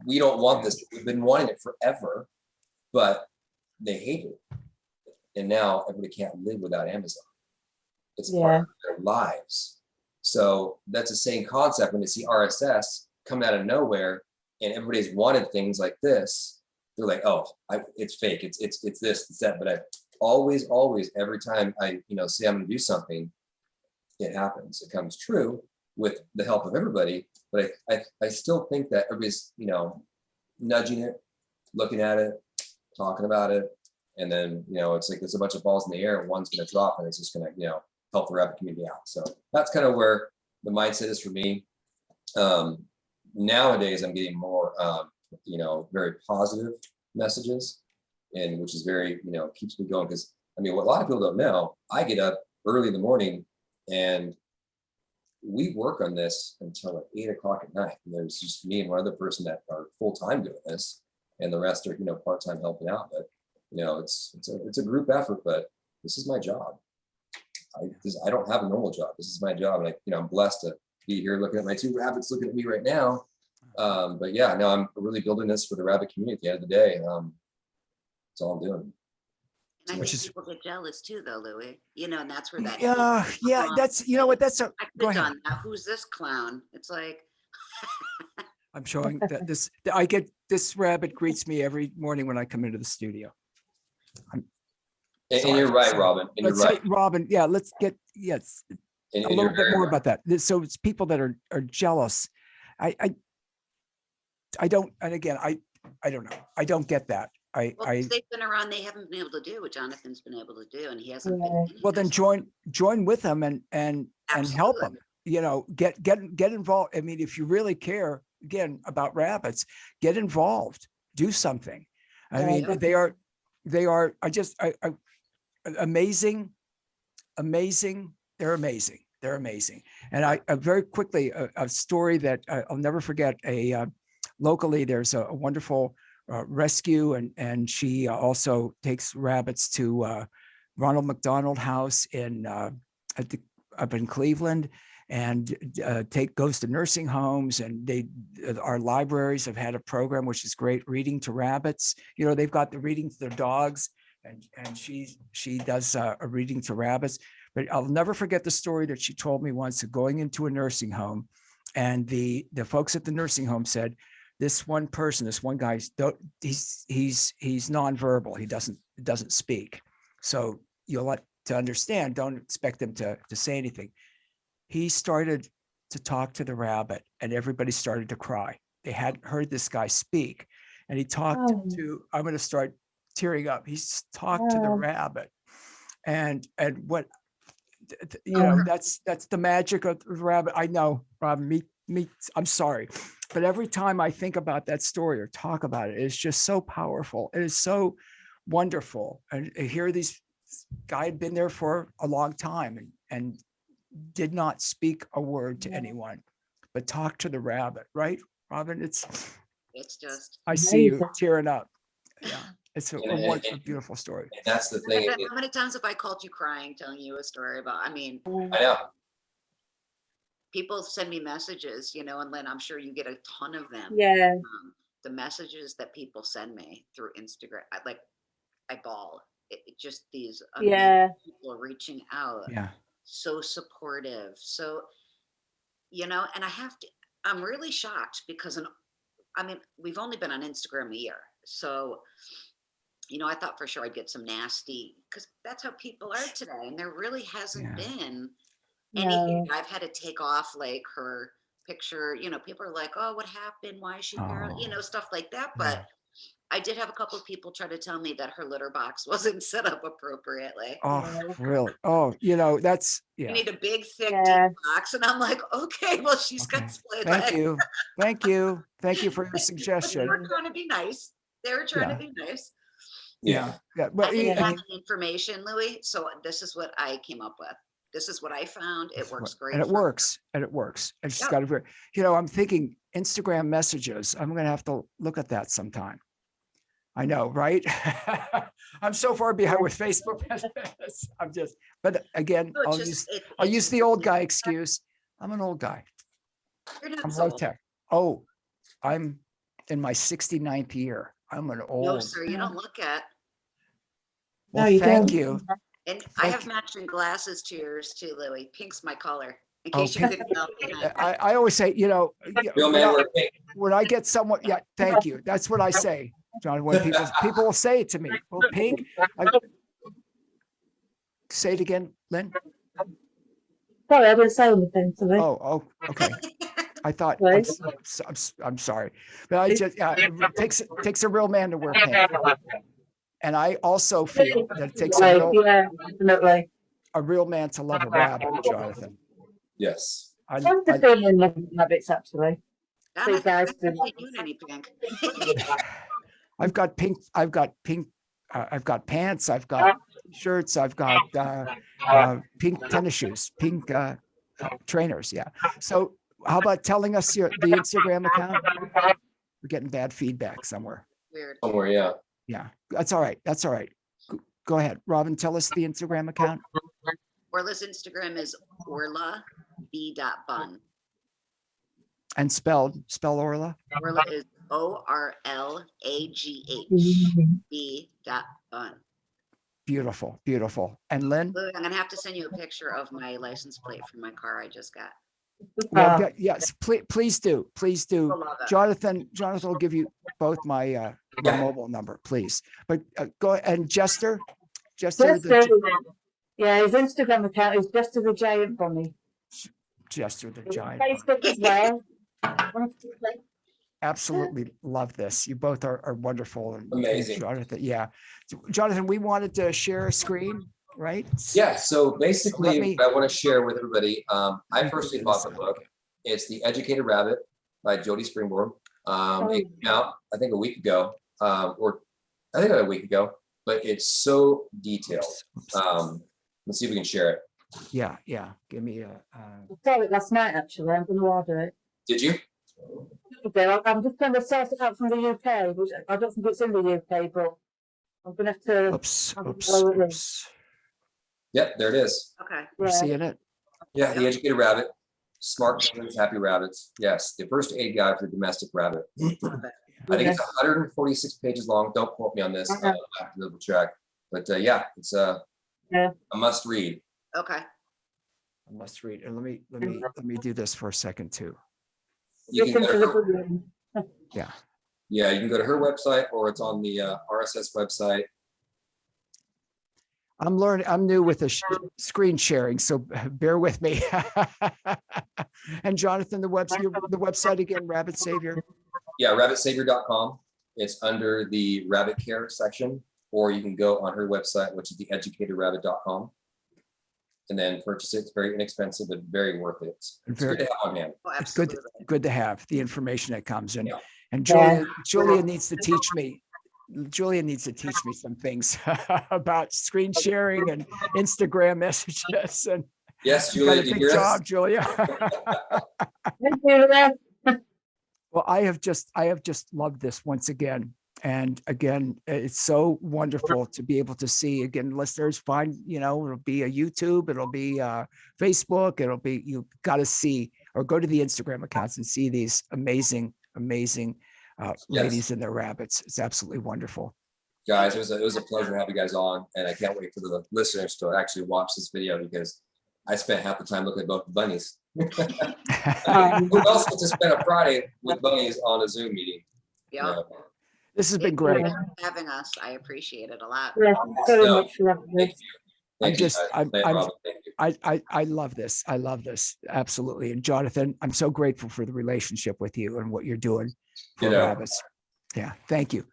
[SPEAKER 2] We don't want this. We've been wanting it forever, but they hate it. And now everybody can't live without Amazon. It's part of their lives. So that's the same concept when they see RSS coming out of nowhere and everybody's wanted things like this. They're like, oh, it's fake. It's this, it's that. But I always, every time I say I'm going to do something, it happens. It comes true with the help of everybody. But I still think that everybody's nudging it, looking at it, talking about it. And then, it's like there's a bunch of balls in the air and one's going to drop and it's just going to, help the rabbit community out. So that's kind of where the mindset is for me. Nowadays, I'm getting more, very positive messages, and which is very, keeps me going. Because, what a lot of people don't know, I get up early in the morning and we work on this until like 8 o'clock at night. And there's just me and one other person that are full-time doing this, and the rest are, part-time helping out. But it's a group effort, but this is my job. I don't have a normal job. This is my job. And I'm blessed to be here looking at my 2 rabbits looking at me right now. But yeah, no, I'm really building this for the rabbit community at the end of the day. That's all I'm doing.
[SPEAKER 3] And I
[SPEAKER 1] Which
[SPEAKER 3] think
[SPEAKER 1] is-
[SPEAKER 3] people get jealous too, though, Louis. And that's where that.
[SPEAKER 1] Yeah, that's, that's a,
[SPEAKER 3] I
[SPEAKER 1] go
[SPEAKER 3] clicked
[SPEAKER 1] ahead.
[SPEAKER 3] on that. Who's this clown? It's like,
[SPEAKER 1] I'm showing that this rabbit greets me every morning when I come into the studio.
[SPEAKER 2] And you're right, Robin. And you're
[SPEAKER 1] Let's
[SPEAKER 2] right.
[SPEAKER 1] say, Robin, yeah, let's get, yes,
[SPEAKER 2] And
[SPEAKER 1] a
[SPEAKER 2] you're
[SPEAKER 1] little bit
[SPEAKER 2] very
[SPEAKER 1] more
[SPEAKER 2] right.
[SPEAKER 1] about that. So it's people that are jealous. I don't, and again, I don't know. I don't get that.
[SPEAKER 3] well, 'cause they've been around, they haven't been able to do what Jonathan's been able to do, and he hasn't been.
[SPEAKER 4] Yeah.
[SPEAKER 3] any
[SPEAKER 1] well, then
[SPEAKER 3] of
[SPEAKER 1] join with them and help them, get involved. I mean, if you really care, again, about rabbits, get involved, do something. I mean,
[SPEAKER 3] Yeah.
[SPEAKER 1] they are, amazing. They're amazing. They're amazing. And I very quickly, a story that I'll never forget, locally, there's a wonderful rescue, and she also takes rabbits to Ronald McDonald House up in Cleveland, and goes to nursing homes, and our libraries have had a program which is great, reading to rabbits. They've got the reading to their dogs, and she does a reading to rabbits. But I'll never forget the story that she told me once of going into a nursing home, and the folks at the nursing home said, this one guy, he's nonverbal. He doesn't speak. So you'll let to understand, don't expect him to say anything. He started to talk to the rabbit, and everybody started to cry. They hadn't heard this guy speak. And he talked to, I'm going to start tearing up. He's talked to the rabbit. And what, that's the magic of the rabbit. I know, Robin, I'm sorry. But every time I think about that story or talk about it, it's just so powerful. It is so wonderful. And here this guy had been there for a long time and did not speak a word to anyone, but talked to the rabbit, right, Robin? It's
[SPEAKER 3] just.
[SPEAKER 1] I see you tearing up. Yeah, it's a
[SPEAKER 2] And
[SPEAKER 1] beautiful story.
[SPEAKER 2] And that's the thing.
[SPEAKER 3] How many times have I called you crying, telling you a story about? I mean,
[SPEAKER 2] I know.
[SPEAKER 3] people send me messages, and Lynn, I'm sure you get a ton of them.
[SPEAKER 4] Yeah.
[SPEAKER 3] The messages that people send me through Instagram, I bawl. It just these amazing people reaching out.
[SPEAKER 1] Yeah.
[SPEAKER 3] So supportive. So, and I'm really shocked because we've only been on Instagram a year. So, I thought for sure I'd get some nasty, because that's how people are today. And there really hasn't been anything. I've had to take off like her picture. People are like, oh, what happened? Why is she paralyzed? Stuff like that. But I did have a couple of people try to tell me that her litter box wasn't set up appropriately.
[SPEAKER 1] Oh, really? Oh, that's,
[SPEAKER 3] You
[SPEAKER 1] yeah.
[SPEAKER 3] need a big, thick,
[SPEAKER 4] Yeah.
[SPEAKER 3] deep box. And I'm like, okay, well, she's
[SPEAKER 1] Okay.
[SPEAKER 3] got splayed
[SPEAKER 1] Thank
[SPEAKER 3] legs.
[SPEAKER 1] you. Thank you. Thank you for your
[SPEAKER 3] But they
[SPEAKER 1] suggestion.
[SPEAKER 3] were trying to be nice. They were trying
[SPEAKER 1] Yeah.
[SPEAKER 3] to be nice.
[SPEAKER 1] Yeah. Yeah.
[SPEAKER 3] I
[SPEAKER 1] But
[SPEAKER 3] didn't
[SPEAKER 1] I
[SPEAKER 3] have
[SPEAKER 1] mean,
[SPEAKER 3] the information, Louis. So this is what I came up with. This is what I found. It works great.
[SPEAKER 1] and it
[SPEAKER 3] for her.
[SPEAKER 1] works, and it works. And she's
[SPEAKER 3] Yep.
[SPEAKER 1] got a very, I'm thinking Instagram messages. I'm going to have to look at that sometime. I know, right? I'm so far behind with Facebook. I'm just, but again,
[SPEAKER 3] So it's
[SPEAKER 1] I'll
[SPEAKER 3] just-
[SPEAKER 1] use,
[SPEAKER 3] it-
[SPEAKER 1] I'll
[SPEAKER 3] it's
[SPEAKER 1] use
[SPEAKER 3] just
[SPEAKER 1] the old
[SPEAKER 3] really-
[SPEAKER 1] guy excuse. I'm an old guy.
[SPEAKER 3] You're not
[SPEAKER 1] I'm
[SPEAKER 3] so
[SPEAKER 1] low
[SPEAKER 3] old.
[SPEAKER 1] tech. Oh, I'm in my 69th year. I'm an
[SPEAKER 3] No,
[SPEAKER 1] old.
[SPEAKER 3] sir, you don't look at.
[SPEAKER 1] Well,
[SPEAKER 4] No, you
[SPEAKER 1] thank
[SPEAKER 4] don't.
[SPEAKER 1] you.
[SPEAKER 3] And I
[SPEAKER 1] Thank
[SPEAKER 3] have matching glasses to yours too, Louis. Pink's my color. In
[SPEAKER 1] Oh,
[SPEAKER 3] case you
[SPEAKER 1] pink.
[SPEAKER 3] couldn't tell. behind me.
[SPEAKER 1] I always say,
[SPEAKER 2] Real
[SPEAKER 1] when
[SPEAKER 2] man
[SPEAKER 1] I-
[SPEAKER 2] wear pink.
[SPEAKER 1] when I get someone, yeah, thank you. That's what I say, John. When people will say it to me, well, pink. Say it again, Lynn.
[SPEAKER 4] Sorry, I didn't say anything to me.
[SPEAKER 1] Oh, okay. I thought,
[SPEAKER 4] Right.
[SPEAKER 1] I'm sorry, but I just, it takes a real man to wear pink. And I also feel that it takes
[SPEAKER 4] Right, yeah, definitely.
[SPEAKER 1] a real man to love a rabbit, Jonathan.
[SPEAKER 2] Yes.
[SPEAKER 4] I'm just feeling rabbits, actually.
[SPEAKER 3] Donna,
[SPEAKER 4] Big guys
[SPEAKER 3] I
[SPEAKER 4] do.
[SPEAKER 3] can't use any pink.
[SPEAKER 1] I've got pink, I've got pants, I've got shirts, I've got pink tennis shoes, pink trainers. Yeah. So how about telling us the Instagram account? We're getting bad feedback somewhere.
[SPEAKER 3] Weird.
[SPEAKER 2] Somewhere, yeah.
[SPEAKER 1] Yeah, that's all right. That's all right. Go ahead, Robin. Tell us the Instagram account.
[SPEAKER 3] Orlagh's Instagram is Orlagh b.bun.
[SPEAKER 1] And spell Orla.
[SPEAKER 3] Orlagh is ORLAGH b.bun.
[SPEAKER 1] Beautiful, beautiful. And Lynn.
[SPEAKER 3] Louis, I'm gonna have to send you a picture of my license plate from my car I just got.
[SPEAKER 1] Well, yes, please do. Please do.
[SPEAKER 3] You'll love it.
[SPEAKER 1] Jonathan will give you both my mobile number, please. But go and Jester,
[SPEAKER 4] Jester, yeah, his Instagram account is Jester the Giant Bunny.
[SPEAKER 1] Jester the Giant.
[SPEAKER 4] Facebook as well.
[SPEAKER 1] Absolutely love this. You both are wonderful. And
[SPEAKER 2] Amazing.
[SPEAKER 1] Jonathan, yeah. Jonathan, we wanted to share a screen, right?
[SPEAKER 2] Yeah. So basically,
[SPEAKER 1] me-
[SPEAKER 2] what I want to share with everybody, I
[SPEAKER 1] Let me
[SPEAKER 2] personally
[SPEAKER 1] figure
[SPEAKER 2] bought
[SPEAKER 1] this
[SPEAKER 2] the
[SPEAKER 1] out.
[SPEAKER 2] book. It's The Educated Rabbit by Jody Springborn. It came out, I think, a week ago, or I think a week ago, but it's so detailed.
[SPEAKER 1] Oops.
[SPEAKER 2] Let's see if we can share it.
[SPEAKER 1] Yeah. Give me
[SPEAKER 4] I saw it last night, actually. I'm going to order it.
[SPEAKER 2] Did you?
[SPEAKER 4] Okay, I'm just going to source it out from the UK, which I don't think it's in the UK, but I'm going to have to.
[SPEAKER 1] oops.
[SPEAKER 4] I'll just lower it in.
[SPEAKER 1] Oops.
[SPEAKER 2] Yep, there it is.
[SPEAKER 3] Okay.
[SPEAKER 1] We're
[SPEAKER 4] Yeah.
[SPEAKER 1] seeing it.
[SPEAKER 2] Yeah, The Educated Rabbit. Smart Children's Happy Rabbits. Yes, the first aid guide for the domestic rabbit.
[SPEAKER 3] Love it.
[SPEAKER 2] I think it's 146 pages long. Don't quote me on this.
[SPEAKER 4] Okay.
[SPEAKER 2] I'll have to double check. But yeah, it's a must read.
[SPEAKER 3] Okay.
[SPEAKER 1] I must read. And let me do this for a second too.
[SPEAKER 2] You can
[SPEAKER 4] Listen
[SPEAKER 2] go
[SPEAKER 4] to
[SPEAKER 2] to
[SPEAKER 4] the
[SPEAKER 2] her,
[SPEAKER 4] video.
[SPEAKER 2] yeah, you can go to her website or it's on the RSS website.
[SPEAKER 1] I'm learning. I'm new with the screen sharing, so bear with me. And Jonathan, the website again, Rabbit Savior.
[SPEAKER 2] Yeah, rabbitsavior.com. It's under the rabbit care section, or you can go on her website, which is theeducatedrabbit.com, and then purchase it. It's very inexpensive, but very worth it. It's
[SPEAKER 1] Very-
[SPEAKER 2] good to have on hand.
[SPEAKER 3] Oh,
[SPEAKER 1] It's good.
[SPEAKER 3] absolutely.
[SPEAKER 1] Good to have the information that comes in.
[SPEAKER 2] Yeah.
[SPEAKER 1] And
[SPEAKER 4] Yeah.
[SPEAKER 1] Julia needs to teach me. Julia needs to teach me some things about screen sharing and Instagram messages. And
[SPEAKER 2] Yes,
[SPEAKER 1] you got
[SPEAKER 2] Julia,
[SPEAKER 1] a
[SPEAKER 2] do you
[SPEAKER 1] big
[SPEAKER 2] hear us?
[SPEAKER 1] job, Julia.
[SPEAKER 4] Thank you, Leah.
[SPEAKER 1] Well, I have just loved this once again. And again, it's so wonderful to be able to see again, listeners find, it'll be a YouTube, it'll be Facebook, you got to see or go to the Instagram accounts and see these amazing ladies and their rabbits. It's absolutely wonderful.
[SPEAKER 2] Guys, it was a pleasure to have you guys on, and I can't wait for the listeners to actually watch this video because I spent half the time looking at both the bunnies. Who else gets to spend a Friday with bunnies on a Zoom meeting?
[SPEAKER 3] Yeah.
[SPEAKER 2] No.
[SPEAKER 1] This has been
[SPEAKER 3] Thank you
[SPEAKER 1] great.
[SPEAKER 3] for having us. I appreciate it a lot.
[SPEAKER 4] Yeah, thank you very
[SPEAKER 2] So,
[SPEAKER 4] much for having me.
[SPEAKER 2] Thank you. Thank you,
[SPEAKER 1] just-
[SPEAKER 2] guys.
[SPEAKER 1] I'm-
[SPEAKER 2] Thank
[SPEAKER 1] I'm-
[SPEAKER 2] Robin, thank you.
[SPEAKER 1] I love this. I love this. Absolutely. And Jonathan, I'm so grateful for the relationship with you and what you're doing for
[SPEAKER 2] You know.
[SPEAKER 1] rabbits. Yeah. Thank you.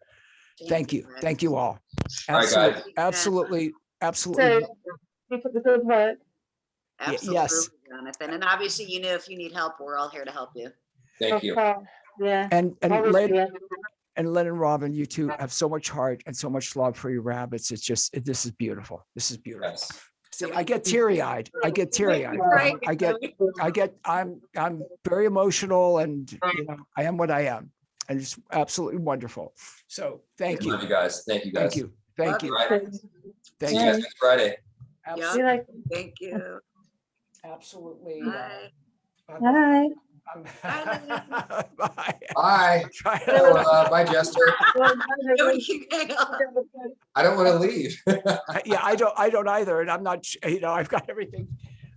[SPEAKER 1] Thank you.
[SPEAKER 3] Rex.
[SPEAKER 1] Thank you all.
[SPEAKER 2] All right, guys.
[SPEAKER 1] Absolutely, absolutely.
[SPEAKER 4] So keep up the good work.
[SPEAKER 1] Yes.
[SPEAKER 3] Absolutely, Jonathan. And obviously, you know, if you need help, we're all here to help you.
[SPEAKER 2] Thank you.
[SPEAKER 4] Yeah.
[SPEAKER 1] And
[SPEAKER 4] Always
[SPEAKER 1] Len
[SPEAKER 4] here.
[SPEAKER 1] and Len and Robin, you two have so much heart and so much love for your rabbits. It's just, this is beautiful. This is beautiful.
[SPEAKER 2] Yes.
[SPEAKER 1] See, I get teary eyed. I get teary eyed.
[SPEAKER 3] Right.
[SPEAKER 1] I'm very emotional, and you know, I am what I am, and it's absolutely wonderful. So thank you.
[SPEAKER 2] Love you guys. Thank you guys.
[SPEAKER 1] Thank you. Thank
[SPEAKER 3] Love
[SPEAKER 1] you.
[SPEAKER 2] All right.
[SPEAKER 1] Thank
[SPEAKER 2] See you
[SPEAKER 1] you.
[SPEAKER 2] guys next Friday.
[SPEAKER 3] Yeah.
[SPEAKER 4] See you later.
[SPEAKER 3] Thank you.
[SPEAKER 1] Absolutely.
[SPEAKER 3] Bye.
[SPEAKER 4] Bye.
[SPEAKER 1] Bye.
[SPEAKER 2] Bye.
[SPEAKER 1] Try
[SPEAKER 2] Bye, Orlagh. Bye, Jester.
[SPEAKER 3] No, you hang on.
[SPEAKER 2] I don't want to leave.
[SPEAKER 1] Yeah, I don't either. And I'm not, you know, I've got everything.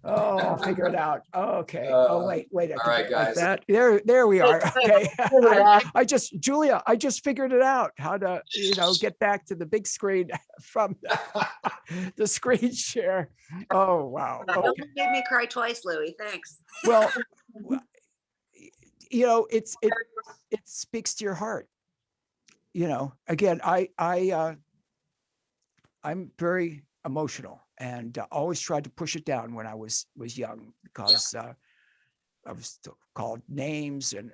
[SPEAKER 1] Oh, I'll figure it out. Okay. Oh, wait. I
[SPEAKER 2] all
[SPEAKER 1] can
[SPEAKER 2] right,
[SPEAKER 1] do it like
[SPEAKER 2] guys.
[SPEAKER 1] that. There we are. Okay.
[SPEAKER 4] we are.
[SPEAKER 1] Julia, I just figured it out how to, you know, get back to the big screen from the screen share. Oh, wow.
[SPEAKER 3] You
[SPEAKER 1] Okay.
[SPEAKER 3] almost made me cry twice, Louie. Thanks.
[SPEAKER 1] Well, you know, it speaks to your heart. You know, again, I'm very emotional, and always tried to push it down when I was young, because I was called names, and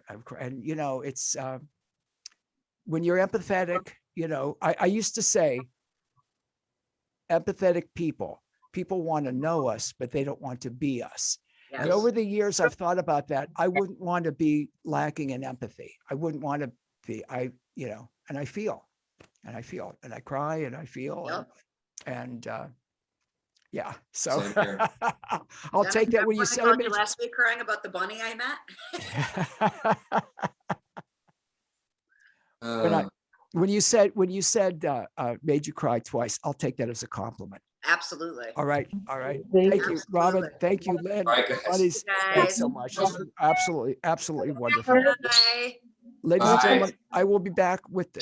[SPEAKER 1] you know, it's when you're empathetic, you know, I used to say empathetic people want to know us, but they don't want to be us.
[SPEAKER 3] Yes.
[SPEAKER 1] And over the years, I've thought about that. I wouldn't want to be lacking in empathy. I wouldn't want to be, you know, and I feel, and I cry, and I feel,
[SPEAKER 3] Yep.
[SPEAKER 1] and yeah. So
[SPEAKER 2] Same here.
[SPEAKER 1] I'll take that when you
[SPEAKER 3] I
[SPEAKER 1] said
[SPEAKER 3] called
[SPEAKER 1] it.
[SPEAKER 3] you last week crying about the bunny I met.
[SPEAKER 1] When you said made you cry twice, I'll take that as a compliment.
[SPEAKER 3] Absolutely.
[SPEAKER 1] All right.
[SPEAKER 4] Thank
[SPEAKER 1] Thank you, Robin.
[SPEAKER 3] Absolutely.
[SPEAKER 1] Thank you, Lynn.
[SPEAKER 2] All right, guys.
[SPEAKER 1] Buddies,
[SPEAKER 3] Guys.
[SPEAKER 1] thanks so much. This is absolutely wonderful.
[SPEAKER 3] Bye.
[SPEAKER 1] Ladies and
[SPEAKER 2] Bye.
[SPEAKER 1] gentlemen, I will be back with